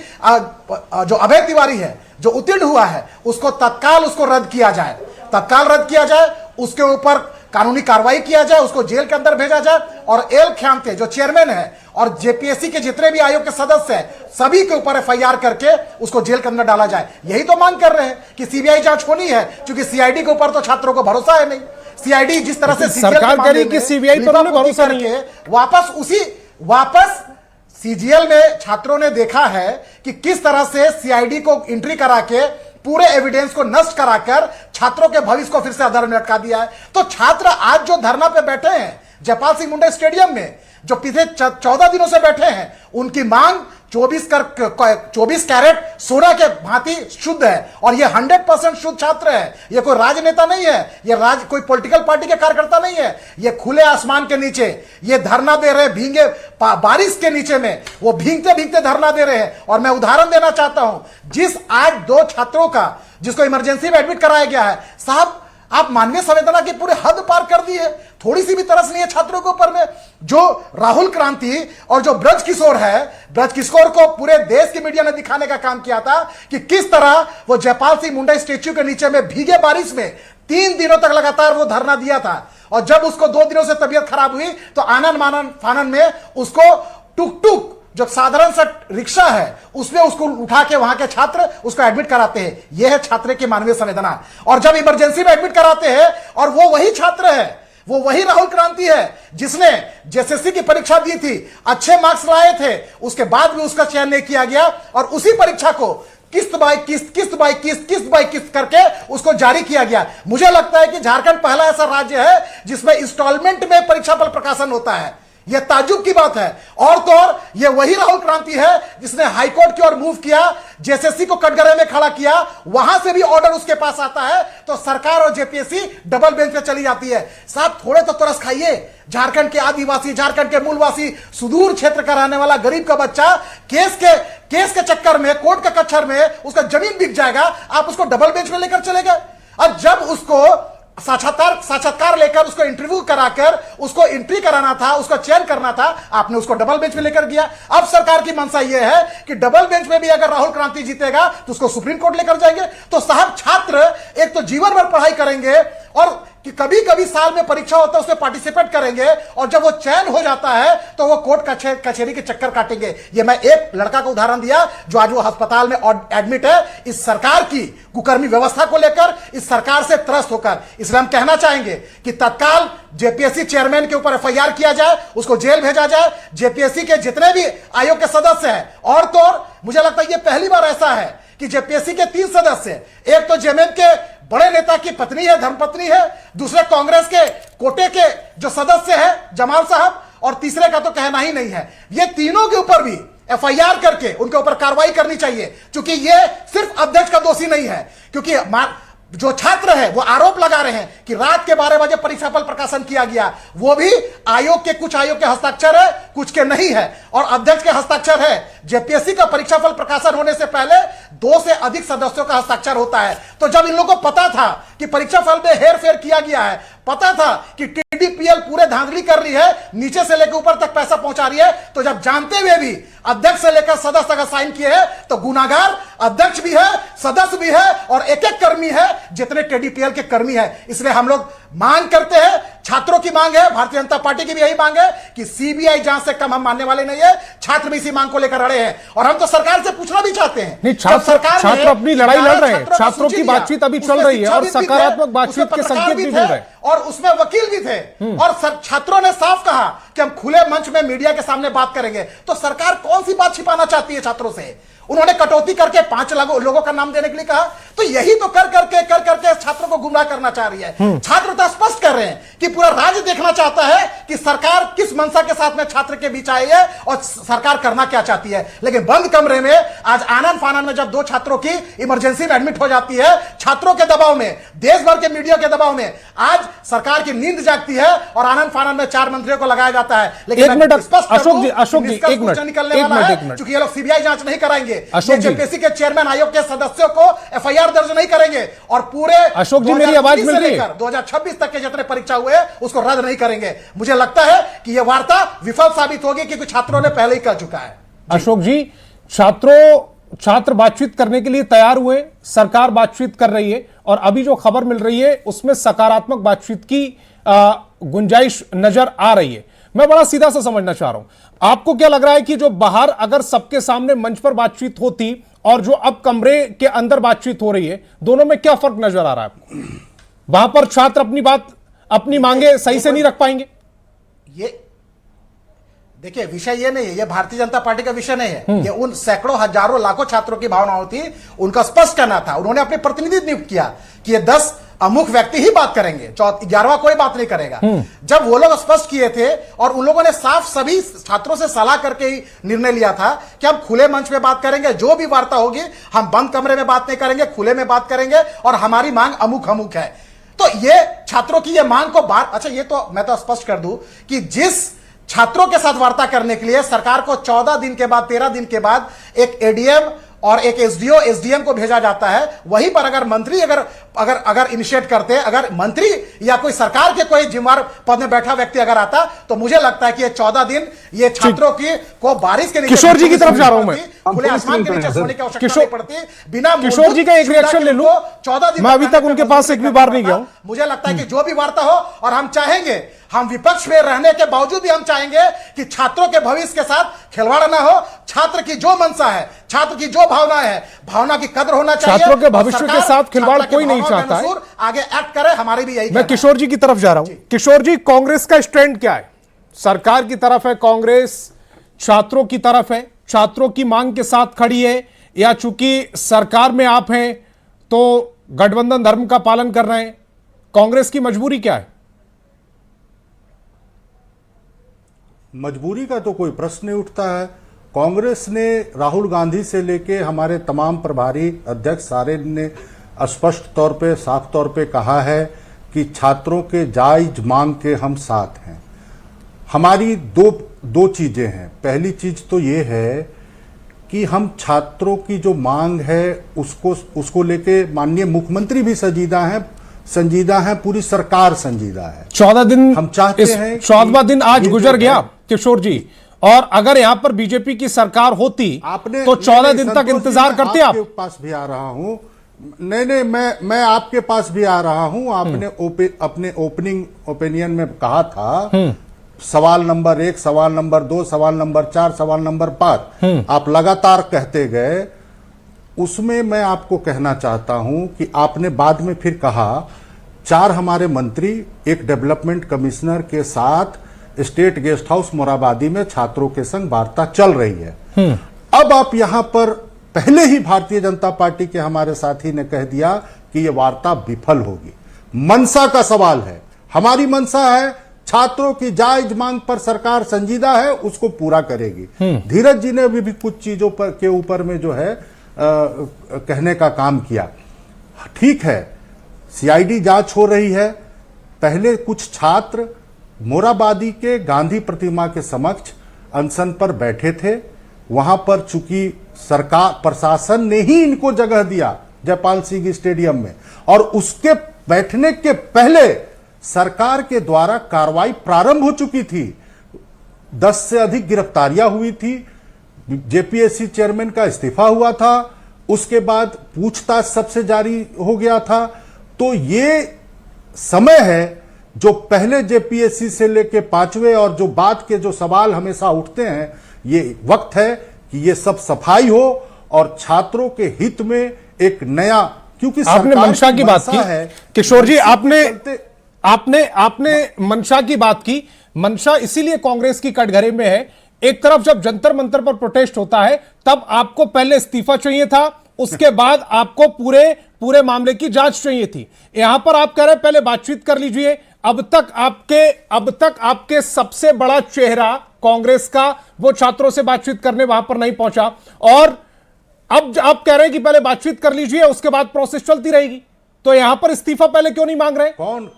जो अभय तिवारी है, जो उत्तीर्ण हुआ है, उसको तत्काल उसको रद्द किया जाए, तत्काल रद्द किया जाए, उसके ऊपर कानूनी कार्रवाई किया जाए, उसको जेल के अंदर भेजा जाए, और एल ख्यांते जो चेयरमैन है और जेपीएससी के जितने भी आयोग के सदस्य हैं, सभी के ऊपर एफआईआर करके उसको जेल के अंदर डाला जाए। यही तो मांग कर रहे हैं कि सीबीआई जांच होनी है, क्योंकि सीआईडी के ऊपर तो छात्रों को भरोसा है नहीं। सीआईडी जिस तरह से सरकार कह रही कि सीबीआई पर उन्हें भरोसा नहीं है, वापस सीजीएल में छात्रों ने देखा है कि किस तरह से सीआईडी को एंट्री करा के पूरे एविडेंस को नष्ट कराकर छात्रों के भविष्य को फिर से अधर में लटका दिया है। तो छात्र आज जो धरना पे बैठे हैं जयपाल सिंह मुंडा स्टेडियम में, जो पिछले 14 दिनों से बैठे हैं, उनकी मांग 24 कैरेट सोना के भांति शुद्ध है, और ये 100% शुद्ध छात्र है। ये कोई राजनेता नहीं है, ये कोई पॉलिटिकल पार्टी के कार्यकर्ता नहीं है। ये खुले आसमान के नीचे ये धरना दे रहे, भींगे बारिश के नीचे में वो भींगते भींगते धरना दे रहे हैं। और मैं उदाहरण देना चाहता हूं, जिस आज 2 छात्रों का जिसको इमरजेंसी में एडमिट कराया गया है, साहब आप मानवीय संवेदना की पूरे हद पार कर दी है, थोड़ी सी भी तरस नहीं है छात्रों के ऊपर में। जो राहुल क्रांति और जो ब्रज किशोर है, ब्रज किशोर को पूरे देश की मीडिया ने दिखाने का काम किया था कि किस तरह वो जयपाल सिंह मुंडा स्टेच्यू के नीचे में भीगे बारिश में 3 दिनों तक लगातार वो धरना दिया था, और जब उसको 2 दिनों से तबीयत खराब हुई तो आनन मानन फानन में उसको टुक जो साधारण सा रिक्शा है उसमें उसको उठा के वहां के छात्र उसको एडमिट कराते हैं। यह है छात्र की मानवीय संवेदना। और जब इमरजेंसी में एडमिट कराते हैं, और वो वही छात्र है, वो वही राहुल क्रांति है जिसने जेएसएससी की परीक्षा दी थी, अच्छे मार्क्स लाए थे, उसके बाद भी उसका चयन नहीं किया गया, और उसी परीक्षा को किस्त बाय किस्त करके उसको जारी किया गया। मुझे लगता है कि झारखंड पहला ऐसा राज्य है जिसमें इंस्टॉलमेंट में परीक्षा फल प्रकाशन होता है। यह ताज्जुब की बात है। और तो और यह वही राहुल क्रांति है जिसने हाईकोर्ट की ओर मूव किया, जेएसएससी को कटघरे में खड़ा किया, वहां से भी ऑर्डर उसके पास आता है तो सरकार और जेपीएससी डबल बेंच पे चली जाती है। साहब, थोड़े तो तरस खाइए। झारखंड के आदिवासी, झारखंड के मूलवासी, सुदूर क्षेत्र का रहने वाला गरीब का बच्चा केस के चक्कर में, कोर्ट के कचहर में उसका जमीन बिक जाएगा, आप उसको डबल बेंच में लेकर चले गए। और जब उसको साक्षात्कार लेकर उसको इंटरव्यू कराकर उसको एंट्री कराना था, उसको चयन करना था, आपने उसको डबल बेंच में लेकर गया। अब सरकार की मंशा यह है कि डबल बेंच में भी अगर राहुल क्रांति जीतेगा तो उसको सुप्रीम कोर्ट लेकर जाएंगे। तो साहब, छात्र एक तो जीवन भर पढ़ाई करेंगे, और कि कभी कभी साल में परीक्षा होता है उसमें पार्टिसिपेट करेंगे, और जब वो चयन हो जाता है तो वो कोर्ट कचहरी के चक्कर काटेंगे। ये मैं एक लड़का का उदाहरण दिया जो आज वो अस्पताल में एडमिट है, इस सरकार की कुकर्मी व्यवस्था को लेकर, इस सरकार से त्रस्त होकर। इसलिए हम कहना चाहेंगे कि तत्काल जेपीएससी चेयरमैन के ऊपर एफआईआर किया जाए, उसको जेल भेजा जाए। जेपीएससी के जितने भी आयोग के सदस्य हैं, और तो और मुझे लगता है ये पहली बार ऐसा है कि जेपीएससी के 3 सदस्य, एक तो जेएमएम के बड़े नेता की पत्नी है, धर्मपत्नी है, दूसरे कांग्रेस के कोटे के जो सदस्य हैं जमाल साहब, और तीसरे का तो कहना ही नहीं है। ये तीनों के ऊपर भी एफआईआर करके उनके ऊपर कार्रवाई करनी चाहिए, क्योंकि ये सिर्फ अध्यक्ष का दोषी नहीं है। क्योंकि जो छात्र है वो आरोप लगा रहे हैं कि रात के 12 बजे परीक्षाफल प्रकाशन किया गया, वो भी कुछ आयोग के हस्ताक्षर है, कुछ के नहीं है, और अध्यक्ष के हस्ताक्षर है। जेपीएससी का परीक्षाफल प्रकाशन होने से पहले 2 से अधिक सदस्यों का हस्ताक्षर होता है। तो जब इन लोगों को पता था कि परीक्षाफल में हेरफेर किया गया है, पता था कि टीडीपीएल पूरे धांधली कर रही है, नीचे से लेकर ऊपर तक पैसा पहुंचा रही है, तो जब जानते हुए भी अध्यक्ष से लेकर सदस्य अगर साइन किए हैं तो गुनाहगार अध्यक्ष भी है, सदस्य भी है, और एक कर्मी है जितने टीडीपीएल के कर्मी है। इसलिए हम लोग मांग करते हैं, छात्रों की मांग है, भारतीय जनता पार्टी की भी यही मांग है कि सीबीआई जांच से कम हम मानने वाले नहीं है। छात्र भी इसी मांग को लेकर अड़े हैं, और हम तो सरकार से पूछना भी चाहते हैं। नहीं, छात्र अपनी लड़ाई लड़ रहे हैं, छात्रों की बातचीत अभी चल रही है और सकारात्मक बातचीत के संकेत भी मिल रहे हैं। और उसमें वकील भी थे और छात्रों ने साफ कहा कि हम खुले मंच में मीडिया के सामने बात करेंगे। तो सरकार कौन सी बात छिपाना चाहती है छात्रों से? उन्होंने कटौती करके 5 लोगों का नाम देने के लिए कहा। तो यही तो कर करके छात्रों को गुमराह करना चाह रही है। छात्र तो स्पष्ट कर रहे हैं कि पूरा राज्य देखना चाहता है कि सरकार किस मंशा के साथ में छात्र के बीच आई है और सरकार करना क्या चाहती है। लेकिन बंद कमरे में आज आनन फानन में जब 2 छात्रों की इमरजेंसी में एडमिट हो जाती है, छात्रों के दबाव में, देश भर के मीडिया के दबाव में आज सरकार की नींद जागती है और आनन फानन में 4 मंत्रियों को लगाया जाता है। लेकिन एक मिनट अशोक जी, एक मिनट निकलने वाला है क्योंकि ये लोग सीबीआई जांच नहीं कराएंगे, जेपीएससी के चेयरमैन आयोग के सदस्यों को एफआईआर दर्ज नहीं करेंगे और पूरे अशोक जी मेरी आवाज मिल रही है, 2026 तक के जितने परीक्षा हुए उसको रद्द नहीं करेंगे। मुझे लगता है कि यह वार्ता विफल साबित होगी क्योंकि छात्रों ने पहले ही कर चुका है। अशोक जी, छात्र बातचीत करने के लिए तैयार हुए, सरकार बातचीत कर रही है और अभी जो खबर मिल रही है उसमें सकारात्मक बातचीत की गुंजाइश नजर आ रही है। मैं बड़ा सीधा सा समझना चाह रहा हूं, आपको क्या लग रहा है कि जो बाहर अगर सबके सामने मंच पर बातचीत होती और जो अब कमरे के अंदर बातचीत हो रही है, दोनों में क्या फर्क नजर आ रहा है आपको? वहां पर छात्र अपनी बात, अपनी मांगे सही से नहीं रख पाएंगे। ये देखिए, विषय ये नहीं है, ये भारतीय जनता पार्टी का विषय नहीं है, ये उन सैकड़ों हजारों लाखों छात्रों की भावनाओं थी। उनका स्पष्ट करना था, उन्होंने अपने प्रतिनिधि नियुक्त किया कि ये 10 अमुख व्यक्ति ही बात करेंगे, 11वां कोई बात नहीं करेगा। जब वो लोग स्पष्ट किए थे और उन लोगों ने साफ सभी छात्रों से सलाह करके ही निर्णय लिया था कि हम खुले मंच में बात करेंगे, जो भी वार्ता होगी हम बंद कमरे में बात नहीं करेंगे, खुले में बात करेंगे और हमारी मांग अमुक अमुक है। तो ये छात्रों की ये मांग को अच्छा, ये तो मैं तो स्पष्ट कर दूं कि जिस छात्रों के साथ वार्ता करने के लिए सरकार को 14 दिन के बाद, 13 दिन के बाद एक एडीएम और एक एसडीओ एसडीएम को भेजा जाता है, वहीं पर अगर मंत्री अगर इनिशिएट करते, अगर मंत्री या कोई सरकार के कोई जिम्मेदार पद में बैठा व्यक्ति अगर आता, तो मुझे लगता है कि ये 14 दिन ये छात्रों को बारिश के नीचे, किशोर जी की तरफ जा रहा हूं मैं, खुले आसमान के नीचे सोने की आवश्यकता नहीं पड़ती, बिना किशोर जी का एक रिएक्शन ले लूं, 14 दिन मैं अभी तक उनके पास एक भी बार नहीं गया हूं। मुझे लगता है कि जो भी वार्ता हो, और हम चाहेंगे, हम विपक्ष में रहने के बावजूद भी हम चाहेंगे कि छात्रों के भविष्य के साथ खिलवाड़ ना हो। छात्र की जो मंशा है, छात्र की जो भावना है, भावना की कद्र होना चाहिए। छात्रों के भविष्य के साथ खिलवाड़ कोई नहीं चाहता है, आगे एक्ट करे, हमारी भी यही। मैं किशोर जी की तरफ जा रहा हूं। किशोर जी, कांग्रेस का स्टैंड क्या है? सरकार की तरफ है कांग्रेस, छात्रों की तरफ है, छात्रों की मांग के साथ खड़ी है, या चूंकि सरकार में आप हैं तो गठबंधन धर्म का पालन कर रहे हैं? कांग्रेस की मजबूरी क्या है? मजबूरी का तो कोई प्रश्न नहीं उठता है। कांग्रेस ने राहुल गांधी से लेके हमारे तमाम प्रभारी अध्यक्ष सारे ने स्पष्ट तौर पे, साफ तौर पे कहा है कि छात्रों के जायज मांग के हम साथ हैं। हमारी दो चीजें हैं। पहली चीज तो ये है कि हम छात्रों की जो मांग है उसको लेके माननीय मुख्यमंत्री भी संजीदा है, पूरी सरकार संजीदा है। 14 दिन हम चाहते हैं, 14वां दिन आज गुजर गया किशोर जी, और अगर यहां पर बीजेपी की सरकार होती तो 14 दिन तक इंतजार करते आप? आपके पास भी आ रहा हूं, नहीं, मैं आपके पास भी आ रहा हूं। आपने अपने ओपनिंग ओपिनियन में कहा था सवाल नंबर 1, सवाल नंबर 2, सवाल नंबर 4, सवाल नंबर 5, आप लगातार कहते गए। उसमें मैं आपको कहना चाहता हूं कि आपने बाद में फिर कहा 4 हमारे मंत्री एक डेवलपमेंट कमिश्नर के साथ स्टेट गेस्ट हाउस मोराबादी में छात्रों के संग वार्ता चल रही है। अब आप यहां पर पहले ही भारतीय जनता पार्टी के हमारे साथी ने कह दिया कि यह वार्ता विफल होगी। मनसा का सवाल है, हमारी मनसा है, छात्रों की जायज मांग पर सरकार संजीदा है, उसको पूरा करेगी। धीरज जी ने भी कुछ चीजों के ऊपर में जो है कहने का काम किया। ठीक है, सीआईडी जांच हो रही है। पहले कुछ छात्र मोराबादी के गांधी प्रतिमा के समक्ष अनशन पर बैठे थे। वहां पर चूंकि सरकार प्रशासन ने ही इनको जगह दिया जयपाल सिंह स्टेडियम में, और उसके बैठने के पहले सरकार के द्वारा कार्रवाई प्रारंभ हो चुकी थी। 10 से अधिक गिरफ्तारियां हुई थी। जेपीएससी चेयरमैन का इस्तीफा हुआ था, उसके बाद पूछताछ सबसे जारी हो गया था। तो ये समय है जो पहले जेपीएससी से लेके 5वें और जो बाद के जो सवाल हमेशा उठते हैं, ये वक्त है कि ये सब सफाई हो और छात्रों के हित में एक नया, क्योंकि आपने मंशा की बात की किशोर जी, आपने मंशा की बात की। मंशा इसीलिए कांग्रेस की कटघरे में है। एक तरफ जब जंतर मंतर पर प्रोटेस्ट होता है तब आपको पहले इस्तीफा चाहिए था, उसके बाद आपको पूरे मामले की जांच चाहिए थी। यहां पर आप कह रहे हैं पहले बातचीत कर लीजिए। अब तक आपके सबसे बड़ा चेहरा कांग्रेस का वो छात्रों से बातचीत करने वहां पर नहीं पहुंचा, और अब आप कह रहे हैं कि पहले बातचीत कर लीजिए, उसके बाद प्रोसेस चलती रहेगी। तो यहां पर इस्तीफा पहले क्यों नहीं मांग रहे? कौन?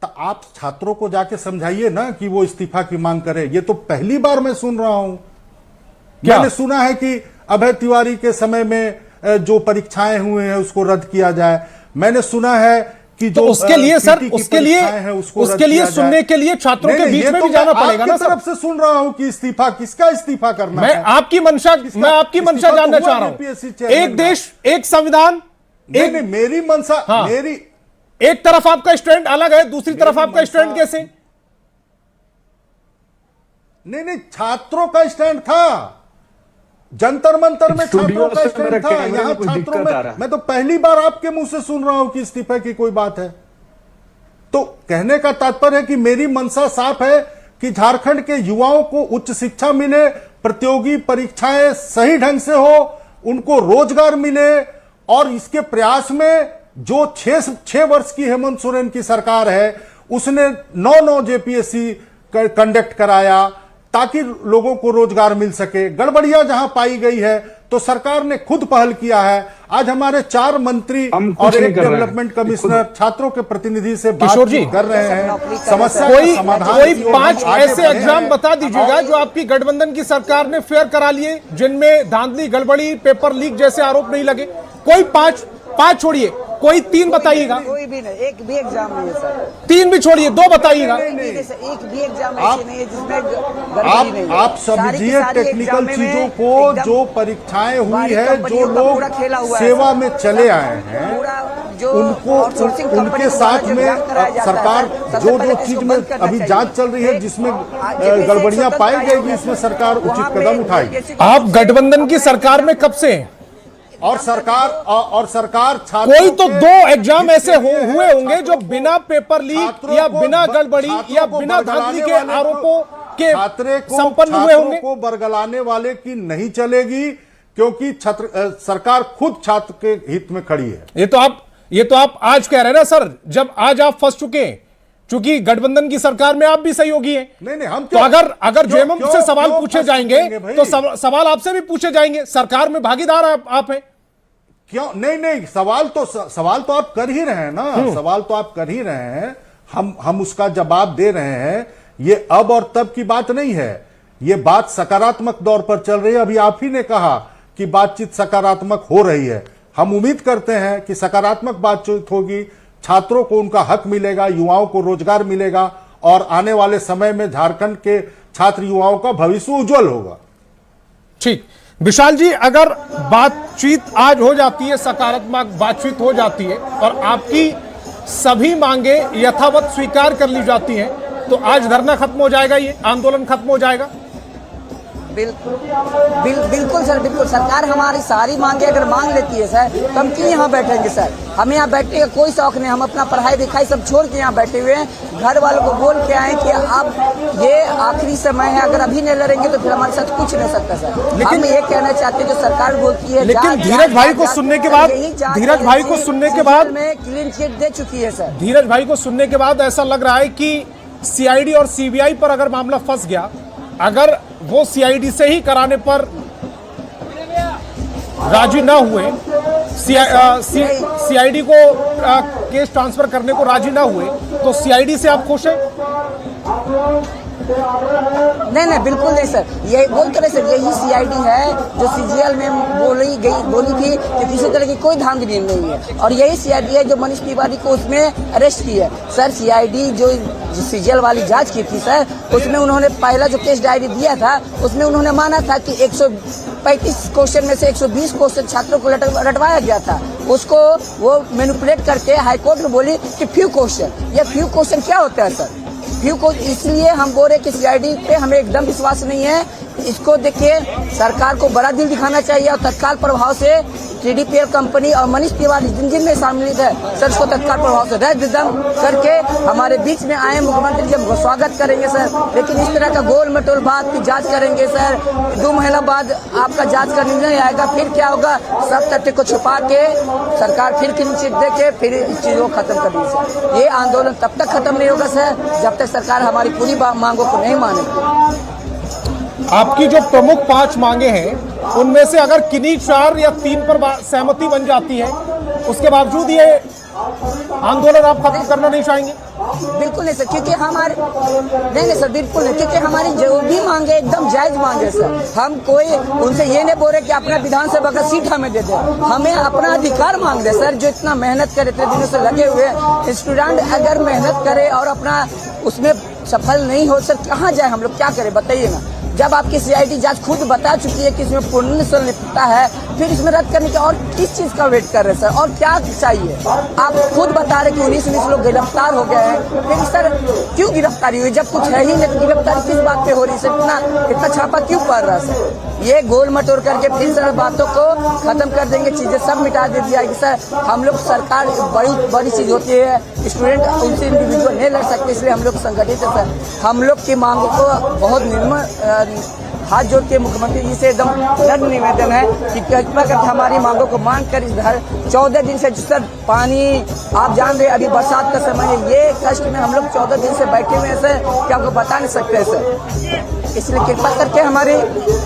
तो आप छात्रों को जाके समझाइए ना कि वो इस्तीफा की मांग करे। ये तो पहली बार मैं सुन रहा हूं। मैंने सुना है कि अभय तिवारी के समय में जो परीक्षाएं हुए हैं उसको रद्द किया जाए। मैंने सुना है कि जो उसके लिए सर उसके लिए सुनने के लिए छात्रों के बीच में भी जाना पड़ेगा ना। तरफ से सुन रहा हूं कि इस्तीफा किसका इस्तीफा करना मैं आपकी मंशा जानना चाह रहा हूं। एक देश एक संविधान, नहीं मेरी मंशा, मेरी एक तरफ आपका स्टैंड अलग है, दूसरी तरफ आपका स्टैंड कैसे? नहीं छात्रों का स्टैंड था, जंतर मंतर में छात्रों का स्टैंड था। यहां छात्रों में मैं तो पहली बार आपके मुंह से सुन रहा हूं कि इस्तीफे की कोई बात है। तो कहने का तात्पर्य है कि मेरी मंशा साफ है कि झारखंड के युवाओं को उच्च शिक्षा मिले, प्रतियोगी परीक्षाएं सही ढंग से हो, उनको रोजगार मिले, और इसके प्रयास में जो 6 वर्ष की हेमंत सोरेन की सरकार है उसने 9 जेपीएससी कंडक्ट कराया ताकि लोगों को रोजगार मिल सके। गड़बड़ियां जहां पाई गई है तो सरकार ने खुद पहल किया है। आज हमारे 4 मंत्री और एक डेवलपमेंट कमिश्नर छात्रों के प्रतिनिधि से बात कर रहे हैं। समस्या का समाधान। कोई 5 ऐसे एग्जाम बता दीजिएगा जो आपकी गठबंधन की सरकार ने फेयर करा लिए, जिनमें धांधली, गड़बड़ी, पेपर लीक जैसे आरोप नहीं लगे। कोई 5 छोड़िए, कोई 3 बताइएगा। कोई भी नहीं, एक भी एग्जाम नहीं है सर। 3 भी छोड़िए, 2 बताइएगा। एक भी एग्जाम ऐसे नहीं है जिसमें गड़बड़ी नहीं है। आप समझिए टेक्निकल चीजों को, जो परीक्षाएं हुई है, जो लोग सेवा में चले आए हैं उनको, उनके साथ में सरकार जो चीज में अभी जांच चल रही है जिसमें गड़बड़ियां पाई गई, इसमें सरकार उचित कदम उठाएगी। आप गठबंधन की सरकार में कब से हैं? और सरकार कोई तो 2 एग्जाम ऐसे हुए होंगे जो बिना पेपर लीक या बिना गड़बड़ी या बिना धांधली के आरोपों के संपन्न हुए होंगे। को बरगलाने वाले की नहीं चलेगी, क्योंकि सरकार खुद छात्र के हित में खड़ी है। ये तो आप आज कह रहे हैं ना सर, जब आज आप फंस चुके हैं, चूंकि गठबंधन की सरकार में आप भी सहयोगी हैं। नहीं हम तो अगर जेएमएम से सवाल पूछे जाएंगे तो सवाल आपसे भी पूछे जाएंगे। सरकार में भागीदार आप हैं। क्यों? नहीं सवाल तो आप कर ही रहे हैं ना। सवाल तो आप कर ही रहे हैं, हम उसका जवाब दे रहे हैं। ये अब और तब की बात नहीं है, ये बात सकारात्मक दौर पर चल रही है। अभी आप ही ने कहा कि बातचीत सकारात्मक हो रही है। हम उम्मीद करते हैं कि सकारात्मक बातचीत होगी, छात्रों को उनका हक मिलेगा, युवाओं को रोजगार मिलेगा, और आने वाले समय में झारखंड के छात्र युवाओं का भविष्य उज्जवल होगा। ठीक, विशाल जी, अगर बातचीत आज हो जाती है, सकारात्मक बातचीत हो जाती है और आपकी सभी मांगे यथावत स्वीकार कर ली जाती हैं, तो आज धरना खत्म हो जाएगा, ये आंदोलन खत्म हो जाएगा? बिल्कुल सर, बिल्कुल। सरकार हमारी सारी मांगे अगर मांग लेती है सर, तो हम क्यों यहाँ बैठेंगे सर? हमें यहाँ बैठने का कोई शौक नहीं। हम अपना पढ़ाई लिखाई सब छोड़ के यहाँ बैठे हुए हैं। घर वालों को बोल के आए कि अब ये आखिरी समय है, अगर अभी नहीं लड़ेंगे तो फिर हमारे साथ कुछ नहीं सकता सर। लेकिन ये कहना चाहते हैं जो सरकार बोलती है। लेकिन धीरज भाई को सुनने के बाद में क्लीन चिट दे चुकी है सर। धीरज भाई को सुनने के बाद ऐसा लग रहा है कि सीआईडी और सीबीआई पर अगर मामला फंस गया, अगर वो सीआईडी से ही कराने पर राजी ना हुए, सीआईडी को केस ट्रांसफर करने को राजी ना हुए, तो सीआईडी से आप खुश हैं? नहीं बिल्कुल नहीं सर। ये बोलते रहे सर, यही सीआईडी है जो सीजीएल में बोली थी कि किसी तरह की कोई धांधली नहीं है, और यही सीआईडी है जो मनीष तिवारी को उसमें अरेस्ट की है। सर सीआईडी जो सीजीएल वाली जांच की थी सर, उसमें उन्होंने पहला जो केस डायरी दिया था उसमें उन्होंने माना था कि 135 क्वेश्चन में से 120 क्वेश्चन छात्रों को रटवाया गया था। उसको वो मैनिपुलेट करके हाईकोर्ट में बोली कि फ्यू क्वेश्चन। ये फ्यू क्वेश्चन क्या होता है सर? फ्यू को इसलिए हम बोल रहे कि सीआईडी पे हमें एकदम विश्वास नहीं है इसको देखिए सरकार को बड़ा दिल दिखाना चाहिए और तत्काल प्रभाव से TDPL कंपनी और मनीष तिवारी जिनमें शामिल है सर, इसको तत्काल प्रभाव से रद्द करके हमारे बीच में आए मुख्यमंत्री जब स्वागत करेंगे सर। लेकिन इस तरह का गोल मटोल बात की जांच करेंगे सर, 2 महीना बाद आपका जांच करने नहीं आएगा, फिर क्या होगा? सब तथ्य को छुपा के सरकार फिर क्लीन चिट दे के फिर इस चीज को खत्म कर दी सर। ये आंदोलन तब तक खत्म नहीं होगा सर जब तक सरकार हमारी पूरी मांगों को नहीं मानेगी। आपकी जो प्रमुख 5 मांगे हैं उनमें से अगर किन्हीं 4 या 3 पर सहमति बन जाती है, उसके बावजूद ये आंदोलन आप खत्म करना नहीं चाहेंगे? बिल्कुल नहीं सर, क्योंकि हमारे नहीं सर, बिल्कुल नहीं, क्योंकि हमारी जो भी मांगे एकदम जायज मांगे सर। हम कोई उनसे ये नहीं बोल रहे कि अपना विधानसभा का सीट हमें दे दे, हमें अपना अधिकार मांग दे सर। जो इतना मेहनत करे, इतने दिनों से लगे हुए स्टूडेंट अगर मेहनत करे और अपना उसमें सफल नहीं हो सर, कहाँ जाए हम लोग, क्या करें बताइए ना। जब आपकी CID जांच खुद बता चुकी है कि इसमें पूर्ण संलिप्तता है, फिर इसमें रद्द करने के और किस चीज का वेट कर रहे हैं सर? और क्या चाहिए? आप खुद बता रहे कि 19 लोग गिरफ्तार हो गए हैं, लेकिन सर क्यों गिरफ्तारी हुई जब कुछ है ही नहीं? तो गिरफ्तारी किस बात पे हो रही सर? इतना छापा क्यों पड़ रहा है सर? ये गोल मटोर करके फिर सर बातों को खत्म कर देंगे, चीजें सब मिटा दे दिया कि सर हम लोग सरकार बड़ी चीज होती है, स्टूडेंट उनसे इंडिविजुअल नहीं लड़ सकते, इसलिए हम लोग संगठित है सर। हम लोग की मांगों को बहुत निर्मल हाथ जोड़ के मुख्यमंत्री जी से एकदम नम्र निवेदन है कि कृपया करके हमारी मांगों को मांग कर इस 14 दिन से सर पानी आप जान रहे अभी बरसात का समय है, ये कष्ट में हम लोग 14 दिन से बैठे हुए हैं सर, कि आपको बता नहीं सकते सर। इसलिए कृपा करके हमारी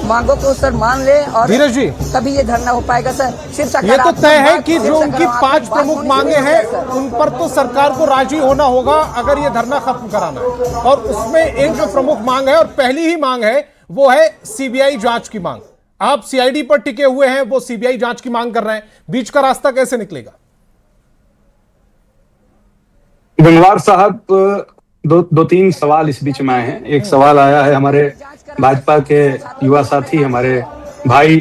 मांगों को सर मान ले और धीरज जी तभी ये धरना हो पाएगा सर। सिर्फ ये तो तय है कि जो उनकी 5 प्रमुख मांगे हैं उन पर तो सरकार को राजी होना होगा अगर ये धरना खत्म कराना है, और उसमें एक जो प्रमुख मांग है और पहली ही मांग है वो है CBI जांच की मांग। आप CID पर टिके हुए हैं, वो CBI जांच की मांग कर रहे हैं, बीच का रास्ता कैसे निकलेगा? गंगवार साहब, 2-3 सवाल इस बीच में आए हैं। एक सवाल आया है हमारे भाजपा के युवा साथी हमारे भाई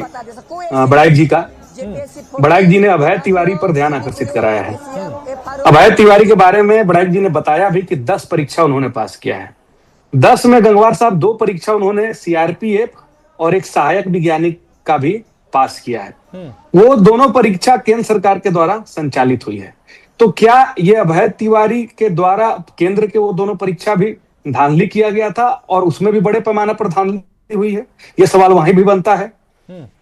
बड़ाइक जी का। बड़ाइक जी ने अभय तिवारी पर ध्यान आकर्षित कराया है। अभय तिवारी के बारे में बड़ाइक जी ने बताया भी कि 10 परीक्षा उन्होंने पास किया है। 10 में गंगवार साहब 2 परीक्षा उन्होंने CRPF और एक सहायक वैज्ञानिक का भी पास किया है। वो दोनों परीक्षा केंद्र सरकार के द्वारा संचालित हुई है। तो क्या ये अभय तिवारी के द्वारा केंद्र के वो दोनों परीक्षा भी धांधली किया गया था और उसमें भी बड़े पैमाने पर धांधली हुई है? ये सवाल वहीं भी बनता है।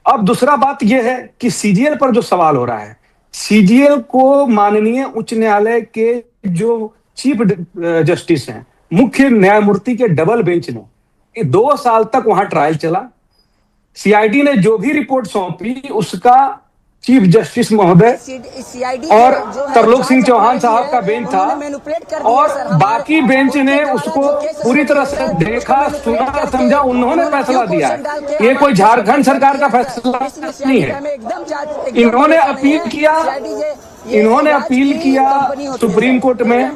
अब दूसरा बात यह है कि CGL पर जो सवाल हो रहा है, CGL को माननीय उच्च न्यायालय के जो चीफ जस्टिस हैं, मुख्य न्यायमूर्ति के डबल बेंच ने 2 साल तक वहां ट्रायल चला। CID ने जो भी रिपोर्ट सौंपी उसका चीफ जस्टिस महोदय और तरलोक सिंह चौहान साहब का बेंच था, और बाकी बेंच ने उसको पूरी तरह से देखा, सुना, समझा, उन्होंने फैसला दिया है। ये कोई झारखंड सरकार का फैसला नहीं है। इन्होंने अपील किया सुप्रीम कोर्ट में।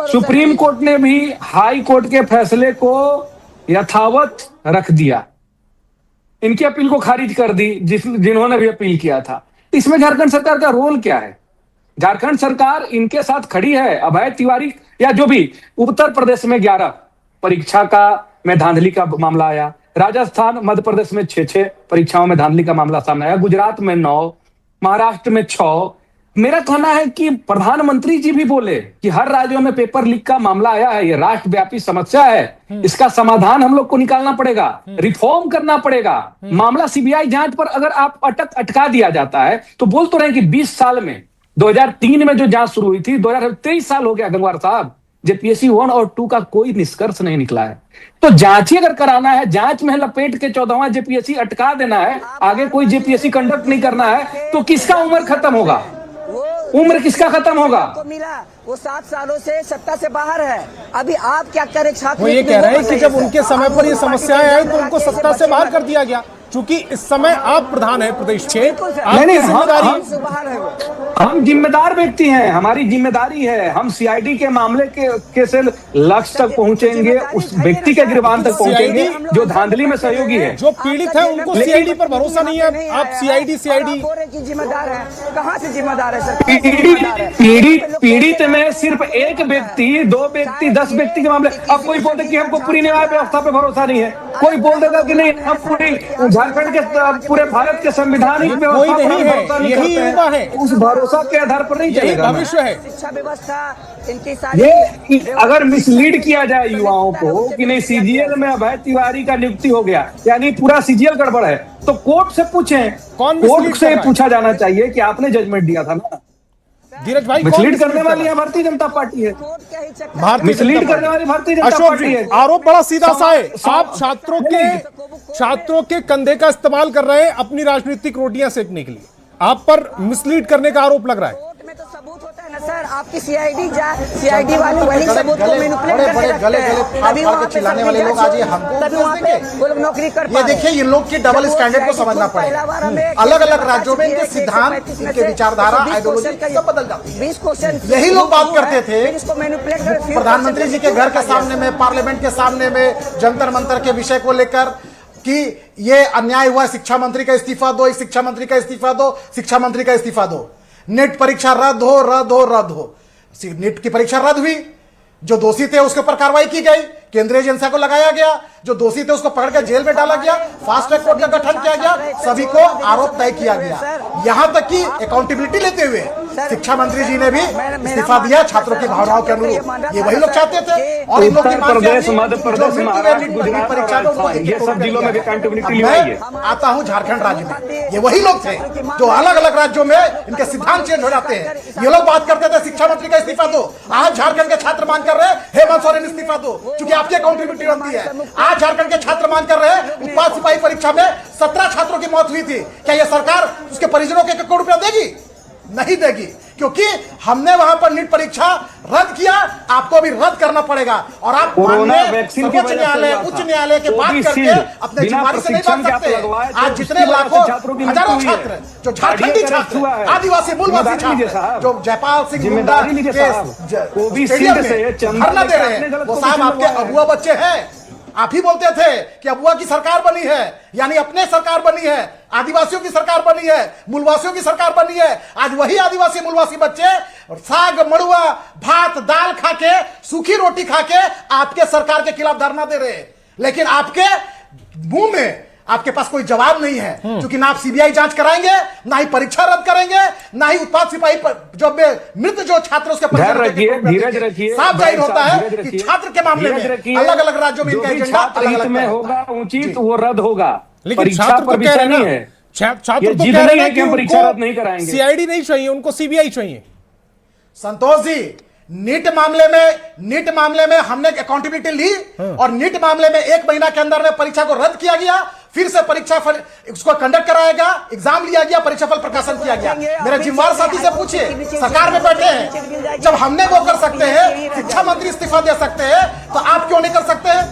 सुप्रीम कोर्ट ने भी हाई कोर्ट के फैसले को यथावत रख दिया, इनकी अपील को खारिज कर दी जिन्होंने भी अपील किया था। इसमें झारखंड सरकार का रोल क्या है? झारखंड सरकार इनके साथ खड़ी है। अभय तिवारी या जो भी उत्तर प्रदेश में 11 परीक्षा का में धांधली का मामला आया, राजस्थान मध्य प्रदेश में 6 परीक्षाओं में धांधली का मामला सामने आया, गुजरात में 9, महाराष्ट्र में 6। मेरा कहना है कि प्रधानमंत्री जी भी बोले कि हर राज्यों में पेपर लीक का मामला आया है, ये राष्ट्रव्यापी समस्या है, इसका समाधान हम लोग को निकालना पड़ेगा, रिफॉर्म करना पड़ेगा। मामला CBI जांच पर अगर आप अटका दिया जाता है तो बोल तो रहे कि 20 साल में 2003 में जो जांच शुरू हुई थी, 23 साल हो गया गंगवार साहब, JPSC 1 और 2 का कोई निष्कर्ष नहीं निकला है। तो जांच ही अगर कराना है, जांच में लपेट के 14वां JPSC अटका देना है, आगे कोई JPSC कंडक्ट नहीं करना है, तो किसका उम्र खत्म होगा? उम्र किसका खत्म होगा? तो मिला वो 7 सालों से सत्ता से बाहर है। अभी आप क्या करें? छात्र वो ये कह रहे हैं कि जब उनके समय पर ये समस्याएं आई तो उनको सत्ता से बाहर कर दिया गया, क्योंकि इस समय आप प्रधान हैं प्रदेश के। हम जिम्मेदार व्यक्ति हैं, हमारी जिम्मेदारी है, हम CID के मामले के से लक्ष्य तक पहुंचेंगे, उस व्यक्ति के गिरबान तक पहुंचेंगे जो धांधली में सहयोगी है। जो पीड़ित है उनको CID पर भरोसा नहीं है। आप CID की जिम्मेदार है, कहाँ से जिम्मेदार है सर? पीड़ित में सिर्फ एक व्यक्ति, 2 व्यक्ति, 10 व्यक्ति के मामले। अब कोई बोलते कि हमको पूरी न्याय व्यवस्था पे भरोसा नहीं है, कोई बोल देगा कि नहीं हम पूरी झारखंड के पूरे भारत के संविधानिक व्यवस्था पर भरोसा नहीं करते हैं। उस भरोसा के आधार पर नहीं चलेगा। भविष्य है शिक्षा व्यवस्था इनकी सारी ये अगर मिसलीड किया जाए युवाओं को कि नहीं सीजीएल में अभय तिवारी का नियुक्ति हो गया, यानी पूरा सीजीएल गड़बड़ है, तो कोर्ट से पूछें। कोर्ट से पूछा जाना चाहिए कि आपने जजमेंट दिया था ना। धीरज भाई, मिसलीड करने वाली भारतीय जनता पार्टी है, मिसलीड करने वाली भारतीय जनता अशोक पार्टी जी, है। आरोप बड़ा सीधा सा है, आप छात्रों के कंधे का इस्तेमाल कर रहे हैं अपनी राजनीतिक रोटियां सेकने के लिए, आप पर मिसलीड करने का आरोप लग रहा है। कोर्ट में तो सबूत होता है ना सर, आपकी सीआईडी वाले वही सबूत को मैनिपुलेट करके रखते हैं। तभी वहाँ पे चिल्लाने वाले लोग आज ये हमको तभी वहाँ पे वो लोग नौकरी कर ये देखिए, इन लोग की डबल स्टैंडर्ड को समझना पड़ेगा। अलग अलग राज्यों में इनके सिद्धांत, इनके विचारधारा, आइडियोलॉजी सब बदल जाती है। 20 क्वेश्चन यही लोग बात करते थे इसको मैनिपुलेट कर प्रधानमंत्री जी के घर के सामने में, पार्लियामेंट के सामने में, जंतर मंतर के विषय को लेकर कि ये अन्याय हुआ, शिक्षा मंत्री का इस्तीफा दो, शिक्षा मंत्री का इस्तीफा दो, शिक्षा मंत्री का इस्तीफा दो। नेट परीक्षा रद्द हो, रद्द हो, रद्द हो। नेट की परीक्षा रद्द हुई, जो दोषी थे उसके ऊपर कार्रवाई की गई, केंद्रीय एजेंसी को लगाया गया, जो दोषी थे उसको पकड़ कर जेल में डाला गया, फास्ट ट्रैक कोर्ट का गठन किया गया, सभी को आरोप तय किया गया। यहां तक कि अकाउंटेबिलिटी लेते हुए शिक्षा मंत्री जी ने भी इस्तीफा दिया छात्रों की भावनाओं के अनुरूप। ये वही लोग चाहते थे और इन लोग की मांग प्रदेश, मध्य प्रदेश, महाराष्ट्र, परीक्षा ये सब जिलों में भी अकाउंटेबिलिटी मैं आता हूं झारखंड राज्य में, ये वही लोग थे जो अलग अलग राज्यों में इनके सिद्धांत चेंज हो जाते हैं। ये लोग बात करते थे शिक्षा मंत्री का इस्तीफा दो, आज झारखंड के छात्र मांग कर रहे हैं हेमंत सोरेन इस्तीफा दो, क्योंकि आपकी अकाउंटेबिलिटी बनती है। आज झारखंड के छात्र मांग कर रहे हैं, उत्पाद सिपाही परीक्षा में 17 छात्रों की मौत हुई थी, क्या यह सरकार उसके परिजनों के 1 करोड़ रुपया देगी? नहीं देगी, क्योंकि हमने वहां पर नीट परीक्षा रद्द किया, आपको भी रद्द करना पड़ेगा। और आप सर्वोच्च न्यायालय, उच्च न्यायालय के बात करके अपने जिम्मेदारी से नहीं बच सकते। आज जितने लाखों हजारों छात्र जो झारखंडी छात्र, आदिवासी मूलवासी छात्र जो जयपाल सिंह मुंडा के स्टेडियम में धरना दे रहे हैं, वो साहब आपके अबुआ बच्चे हैं। आप ही बोलते थे कि अबुआ की सरकार बनी है, यानी अपने सरकार बनी है, आदिवासियों की सरकार बनी है, मूलवासियों की सरकार बनी है। आज वही आदिवासी मूलवासी बच्चे साग, मड़ुआ, भात, दाल खा के, सूखी रोटी खा के आपके सरकार के खिलाफ धरना दे रहे हैं। लेकिन आपके मुंह में, आपके पास कोई जवाब नहीं है, क्योंकि ना आप सीबीआई जांच कराएंगे, ना ही परीक्षा रद्द करेंगे, ना ही उत्पाद सिपाही जो मृत जो छात्र उसके धीरज रखिए। साफ जाहिर होता है कि छात्र के मामले में अलग अलग राज्यों में इनका एजेंडा अलग अलग में होगा, उचित वो रद्द होगा। लेकिन परीक्षा छात्र पर तो कह रहे नहीं हैं, है, छात्र तो कह रहे हैं कि हम परीक्षा रद्द नहीं कराएंगे। सीआईडी नहीं चाहिए, उनको सीबीआई चाहिए। संतोष जी, नीट मामले में हमने अकाउंटेबिलिटी ली और नीट मामले में 1 महीना के अंदर में परीक्षा को रद्द किया गया, फिर से परीक्षा फल उसको कंडक्ट कराया गया, एग्जाम लिया गया, परीक्षा फल प्रकाशन किया गया। मेरे जिम्मेदार साथी से पूछिए, सरकार में बैठे हैं, जब हमने वो कर सकते हैं, शिक्षा मंत्री इस्तीफा दे सकते हैं, तो आप क्यों नहीं कर सकते हैं?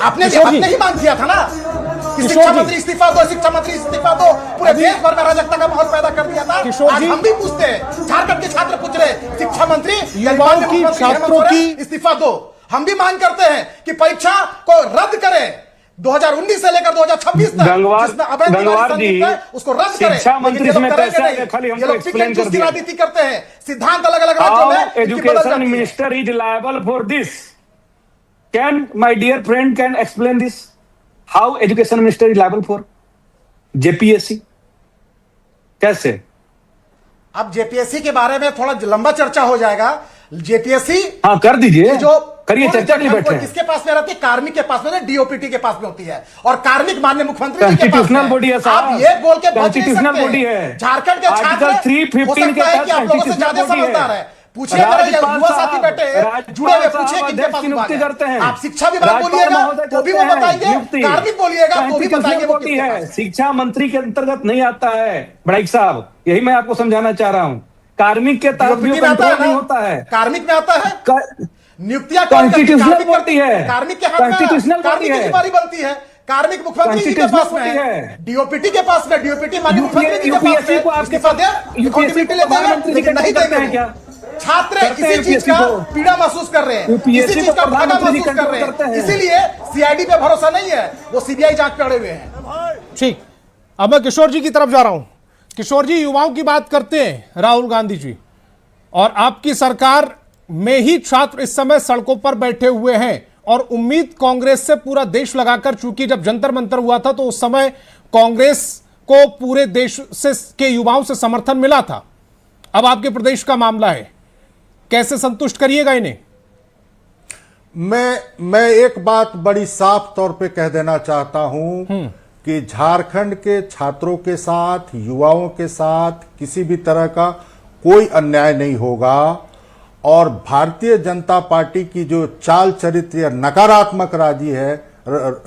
आपने ही मांग किया था ना कि शिक्षा मंत्री इस्तीफा दो, शिक्षा मंत्री इस्तीफा दो, पूरे देश भर में अराजकता का माहौल पैदा कर दिया था। आज हम भी पूछते हैं, झारखंड के छात्र पूछ रहे, शिक्षा मंत्री, छात्रों की इस्तीफा दो। हम भी मांग करते हैं कि परीक्षा को रद्द करें, 2019 से लेकर 2026 तक गंगवार जी उसको रद्द करें। शिक्षा मंत्री में कैसा है, खाली हमको एक्सप्लेन कर दिया। राजनीति करते हैं, सिद्धांत अलग अलग राज्यों में। Education minister is liable for this. Can my dear friend can explain this? How education minister is liable for JPSC? कैसे? अब जेपीएससी के बारे में थोड़ा लंबा चर्चा हो जाएगा। जेपीएससी हाँ कर दीजिए, जो करिए, चर्चा नहीं बैठे। किसके पास में रहती है? कार्मिक के पास में, डीओपीटी के पास में होती है, और कार्मिक माननीय मुख्यमंत्री जी के पास कॉन्स्टिट्यूशनल बॉडी है साहब, आप ये बोल के कॉन्स्टिट्यूशनल बॉडी है। झारखंड के छात्र 315 के तहत आप लोगों से ज्यादा समझदार है। पूछिए, युवा साथी बैठे जुड़े हुए, पूछिए किनके पास नियुक्ति करते हैं। आप शिक्षा विभाग बोलिएगा तो भी वो बताएंगे, कार्मिक बोलिएगा तो भी बताएंगे वो किसके पास है। शिक्षा मंत्री के अंतर्गत नहीं आता है बड़ाई साहब, यही मैं आपको समझाना चाह रहा हूँ। कार्मिक के तहत भी कंट्रोल नहीं होता है। कार्मिक में आता है, नियुक्तियां कॉन्स्टिट्यूशनल बॉडी है, कार्मिक के हाथ में, कार्मिक की जिम्मेदारी बनती है। कार्मिक मुख्यमंत्री जी के पास में है, डीओपीटी के पास में, डीओपीटी माननीय मुख्यमंत्री जी के पास में, इस्तीफा दे, अकाउंटेबिलिटी लेते हैं, लेकिन नहीं देंगे क्या? छात्र इसी चीज का पीड़ा महसूस कर रहे हैं, इसी चीज का भागा महसूस कर रहे हैं, इसीलिए सीआईडी पे भरोसा नहीं है, वो सीबीआई जांच पे अड़े हुए हैं। ठीक, अब मैं किशोर जी की तरफ जा रहा हूं। किशोर जी, युवाओं की बात करते हैं राहुल गांधी जी, और आपकी सरकार में ही छात्र इस समय सड़कों पर बैठे हुए हैं और उम्मीद कांग्रेस से पूरा देश लगाकर, चूंकि जब जंतर मंतर हुआ था तो उस समय कांग्रेस को पूरे देश से के युवाओं से समर्थन मिला था। अब आपके प्रदेश का मामला है, कैसे संतुष्ट करिएगा इन्हें? मैं एक बात बड़ी साफ तौर पे कह देना चाहता हूं कि झारखंड के छात्रों के साथ, युवाओं के साथ किसी भी तरह का कोई अन्याय नहीं होगा और भारतीय जनता पार्टी की जो चाल चरित्र या नकारात्मक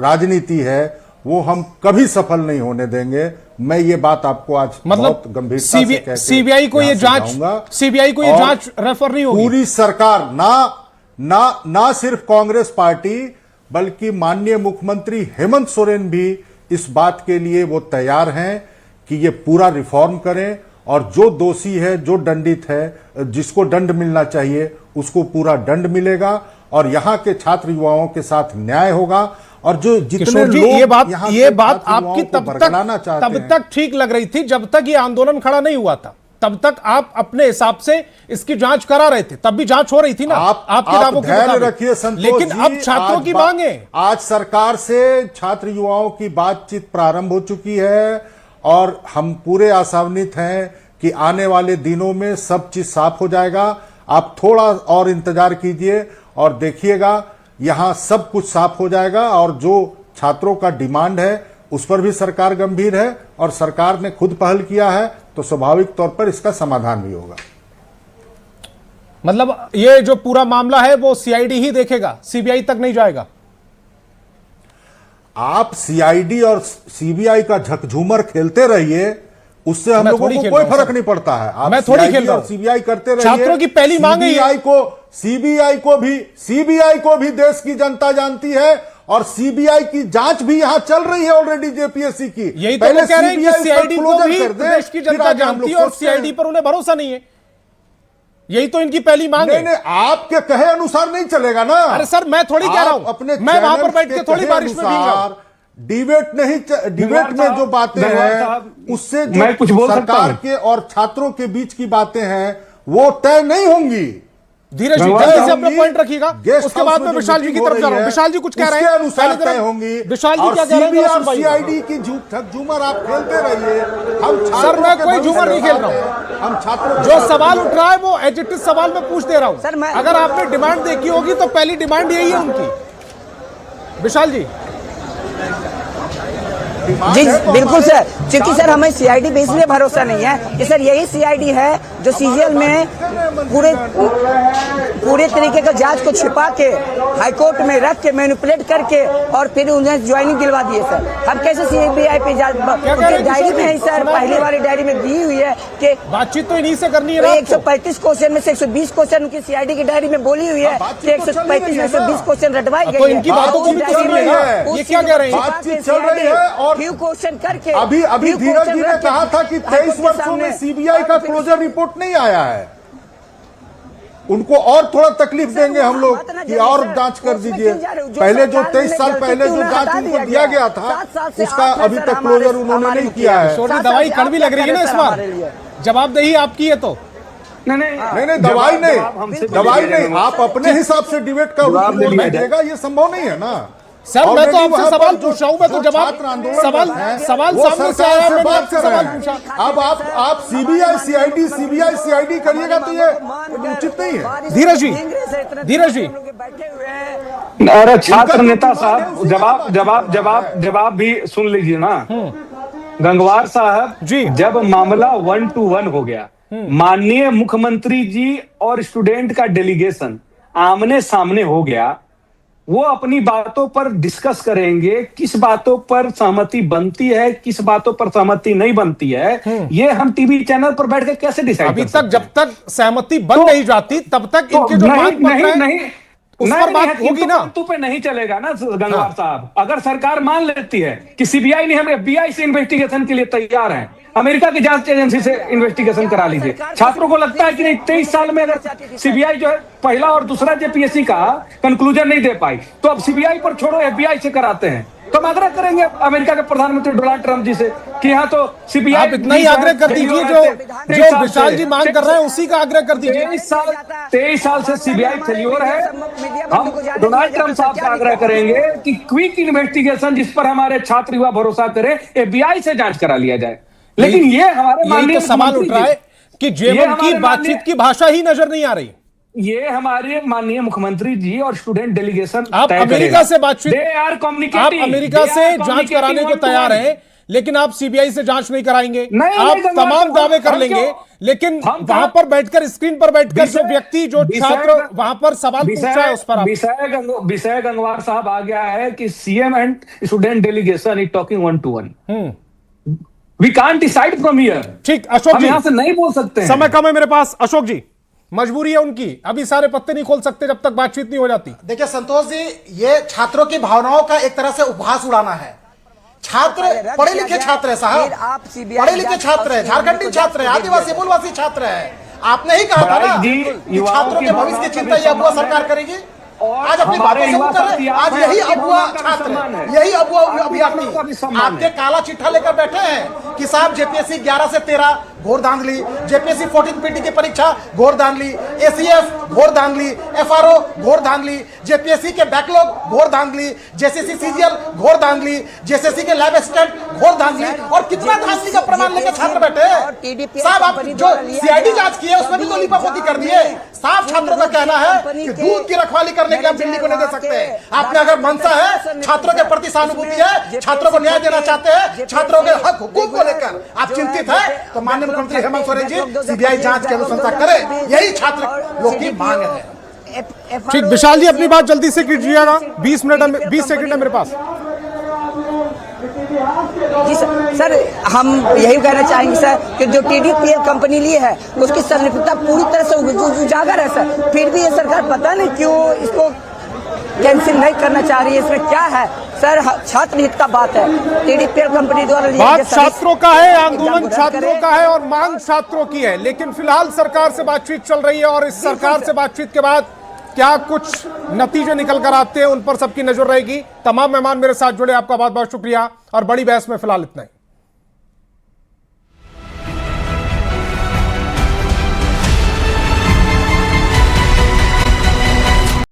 राजनीति है वो हम कभी सफल नहीं होने देंगे। मैं ये बात आपको आज बहुत गंभीरता से कहकर सीबीआई को ये जांच रेफर नहीं होगी। पूरी सरकार ना सिर्फ कांग्रेस पार्टी बल्कि माननीय मुख्यमंत्री हेमंत सोरेन भी इस बात के लिए वो तैयार हैं कि ये पूरा रिफॉर्म करें और जो दोषी है, जो दंडित है, जिसको दंड मिलना चाहिए उसको पूरा दंड मिलेगा और यहाँ के छात्र युवाओं के साथ न्याय होगा। और जो जितने लोग ये बात आपकी तब तक ठीक लग रही थी जब तक ये आंदोलन खड़ा नहीं हुआ था, तब तक आप अपने हिसाब से इसकी जांच करा रहे थे, तब भी जांच हो रही थी ना आपके दावों के मुताबिक। रखिए संतोष लेकिन अब छात्रों की मांगे, आज सरकार से छात्र युवाओं की बातचीत प्रारंभ हो चुकी है और हम पूरे आशान्वित हैं कि आने वाले दिनों में सब चीज साफ हो जाएगा। आप थोड़ा और इंतजार कीजिए और देखिएगा, यहां सब कुछ साफ हो जाएगा और जो छात्रों का डिमांड है उस पर भी सरकार गंभीर है और सरकार ने खुद पहल किया है तो स्वाभाविक तौर पर इसका समाधान भी होगा। मतलब ये जो पूरा मामला है वो सीआईडी ही देखेगा, सीबीआई तक नहीं जाएगा। आप सीआईडी और सीबीआई का झकझूमर खेलते रहिए, उससे हम लोगों को कोई फर्क नहीं पड़ता है। आप मैं थोड़ी खेल रहा हूं, सीबीआई करते रहिए। छात्रों की पहली मांग है सीबीआई को भी देश की जनता जानती है और सीबीआई की जांच भी यहां चल रही है ऑलरेडी जेपीएससी की। यही तो वो कह रहे हैं कि सीआईडी को भी देश की जनता जानती है और सीआईडी पर उन्हें भरोसा नहीं है। यही तो इनकी पहली मांग है। नहीं, आपके कहे अनुसार नहीं चलेगा ना। अरे सर, मैं थोड़ी कह रहा हूं, अपने मैं वहां पर बैठ के थोड़ी बारिश में भीग रहा हूं। डिबेट में जो बातें हैं उससे जो सरकार के और छात्रों के बीच की बातें हैं वो तय नहीं होंगी। धीरज जी, जल्दी से अपना पॉइंट रखिएगा, उसके बाद में विशाल जी की तरफ जा रहा हूं। विशाल जी कुछ कह रहे हैं, अनुसार तय होंगी। विशाल जी क्या कह रहे हैं? सीआईडी की झूमर आप खेलते रहिए। हम सर, मैं कोई झूमर नहीं खेल रहा हूं। हम छात्रों जो सवाल उठ रहा है वो एडजेक्टिव सवाल में पूछ दे रहा हूं। अगर आपने डिमांड देखी होगी तो पहली डिमांड यही है उनकी। विशाल जी जी बिल्कुल सर, क्योंकि सर हमें सीआईडी पे इसलिए भरोसा नहीं है कि सर यही सीआईडी है जो सीजीएल में पूरे तरीके का जांच को छिपा के हाईकोर्ट में रख के मैनिपुलेट करके और फिर उन्हें ज्वाइनिंग दिलवा दिए सर। हम कैसे सीबीआई पे डायरी में है सर, पहली वाली डायरी में दी हुई है कि बातचीत तो इन्हीं से करनी है। 135 क्वेश्चन में से 120 क्वेश्चन उनकी सीआईडी की डायरी में बोली हुई है कि 135 में 120 क्वेश्चन रटवाई गई है। तो इनकी बातों को भी तो सुनिएगा, ये क्या कह रहे हैं? बातचीत चल रही है और फ्यू क्वेश्चन करके अभी धीरज जी ने कहा था कि 23 वर्षों में सीबीआई का क्लोजर रिपोर्ट नहीं आया है। उनको और थोड़ा तकलीफ देंगे हम लोग कि और जांच कर दीजिए। पहले जो 23 साल पहले जो जांच उनको दिया गया था उसका अभी तक क्लोजर उन्होंने नहीं किया है। दवाई कड़वी लग रही है ना इस बार, जवाबदेही आपकी है तो। नहीं, दवाई नहीं, आप अपने हिसाब से डिबेट का रूप दीजिएगा, ये संभव नहीं है ना सर। मैं तो आपसे सवाल पूछ रहा हूं, मैं तो जवाब सवाल सामने से आया, मैंने आपसे सवाल पूछा। अब आप सीबीआई सीआईडी करिएगा तो ये उचित नहीं है। धीरज जी अरे छात्र नेता साहब, जवाब भी सुन लीजिए ना। गंगवार साहब जी, जब मामला 1 to 1 हो गया, माननीय मुख्यमंत्री जी और स्टूडेंट का डेलीगेशन आमने सामने हो गया, वो अपनी बातों पर डिस्कस करेंगे, किस बातों पर सहमति बनती है, किस बातों पर सहमति नहीं बनती है, ये हम टीवी चैनल पर बैठ के कैसे डिसाइड अभी तक जब तक सहमति बन नहीं जाती तब तक इनके जो बात होगी ना, तू पे नहीं चलेगा ना गंगवार साहब। अगर सरकार मान लेती है कि सीबीआई नहीं, हम एफबीआई से इन्वेस्टिगेशन के लिए तैयार हैं, अमेरिका की जांच एजेंसी से इन्वेस्टिगेशन करा लीजिए। छात्रों को लगता है कि नहीं, 23 साल में अगर सीबीआई जो है पहला और दूसरा जेपीएससी का कंक्लूजन नहीं दे पाई तो अब सीबीआई पर छोड़ो, एफबीआई से कराते हैं। तो हम आग्रह करेंगे अमेरिका के प्रधानमंत्री डोनाल्ड ट्रंप जी से कि यहाँ तो सीबीआई आप इतना ही आग्रह कर दीजिए जो विशाल जी मांग कर रहे हैं उसी का आग्रह कर दीजिए। 23 साल से सीबीआई फेल्योर है। हम डोनाल्ड ट्रंप साहब से आग्रह करेंगे कि क्विक इन्वेस्टिगेशन जिस पर हमारे छात्र युवा भरोसा करें, एफबीआई से जांच करा लिया जाए। लेकिन ये हमारे माननीय सवाल उठ रहा है कि जेवन की बातचीत की भाषा ही नजर नहीं आ रही। ये हमारे माननीय मुख्यमंत्री जी और स्टूडेंट डेलीगेशन आप अमेरिका से बातचीत, आप अमेरिका से जांच कराने को तैयार हैं, लेकिन आप सीबीआई से जांच नहीं कराएंगे। आप तमाम दावे कर लेंगे, लेकिन वहां पर बैठकर, स्क्रीन पर बैठकर जो व्यक्ति, जो छात्र वहां पर सवाल पूछ रहा है उस पर विषय गंगवार साहब आ गया है कि CM and student delegation is talking 1-to-1। We can't decide from here. ठीक, अशोक जी यहां से नहीं बोल सकते, समय कम है मेरे पास। अशोक जी, मजबूरी है उनकी, अभी सारे पत्ते नहीं खोल सकते जब तक बातचीत नहीं हो जाती। देखिए संतोष जी, ये छात्रों की भावनाओं का एक तरह से उपहास उड़ाना है। छात्र पढ़े लिखे छात्र है साहब, पढ़े लिखे छात्र है, झारखंडी छात्र है, आदिवासी मूलवासी छात्र है। आपने ही कहा था ना कि छात्रों के भविष्य की चिंता ये अबुआ सरकार करेगी। आज अपनी बातों से उत्तर है, आज यही अबुआ छात्र, यही अबुआ अभ्यर्थी आपके काला चिट्ठा लेकर बैठे हैं कि साहब जेपीएससी 11 से 13 घोर धांधली, जेपीएससी 14 पीटी की परीक्षा घोर धांधली, एसीएफ घोर धांधली, एफआरओ घोर धांधली, जेपीएससी के बैकलॉग घोर धांधली, जेसीसी सीजीएल घोर धांधली, जेसीसी के लैब असिस्टेंट घोर धांधली, और कितना धांधली का प्रमाण लेकर छात्र बैठे हैं साहब। आप जो सीआईडी जांच की है उसमें भी तो लीपापोती कर दिए। साफ छात्रों का कहना है कि दूध की रखवाली करने के लिए हम दिल्ली को नहीं दे सकते। आपने अगर मनसा है, छात्रों के प्रति सहानुभूति है, छात्रों को न्याय देना चाहते हैं, छात्रों के हक हुकूक को लेकर आप चिंतित है, तो माननीय मुख्यमंत्री हेमंत सोरेन जी सीबीआई जांच की अनुशंसा करें, यही छात्र लोग की मांग है। ठीक, विशाल जी अपनी बात जल्दी से कीजिएगा, 20 सेकंड है मेरे पास। जी सर, हम यही कहना चाहेंगे सर कि जो टीडीपीएल कंपनी ली है उसकी संलिप्तता पूरी तरह से उजागर है सर। फिर भी ये सरकार पता नहीं क्यों इसको कैंसिल नहीं करना चाह रही है। इसमें क्या है सर? छात्र हित का बात है, टीडीपीएल कंपनी द्वारा बात छात्रों का है, आंदोलन छात्रों का है और मांग छात्रों की है। लेकिन फिलहाल सरकार से बातचीत चल रही है और इस सरकार से बातचीत के बाद क्या कुछ नतीजे निकल कर आते हैं उन पर सबकी नजर रहेगी। तमाम मेहमान मेरे साथ जुड़े, आपका बहुत बहुत शुक्रिया और बड़ी बहस में फिलहाल इतना ही।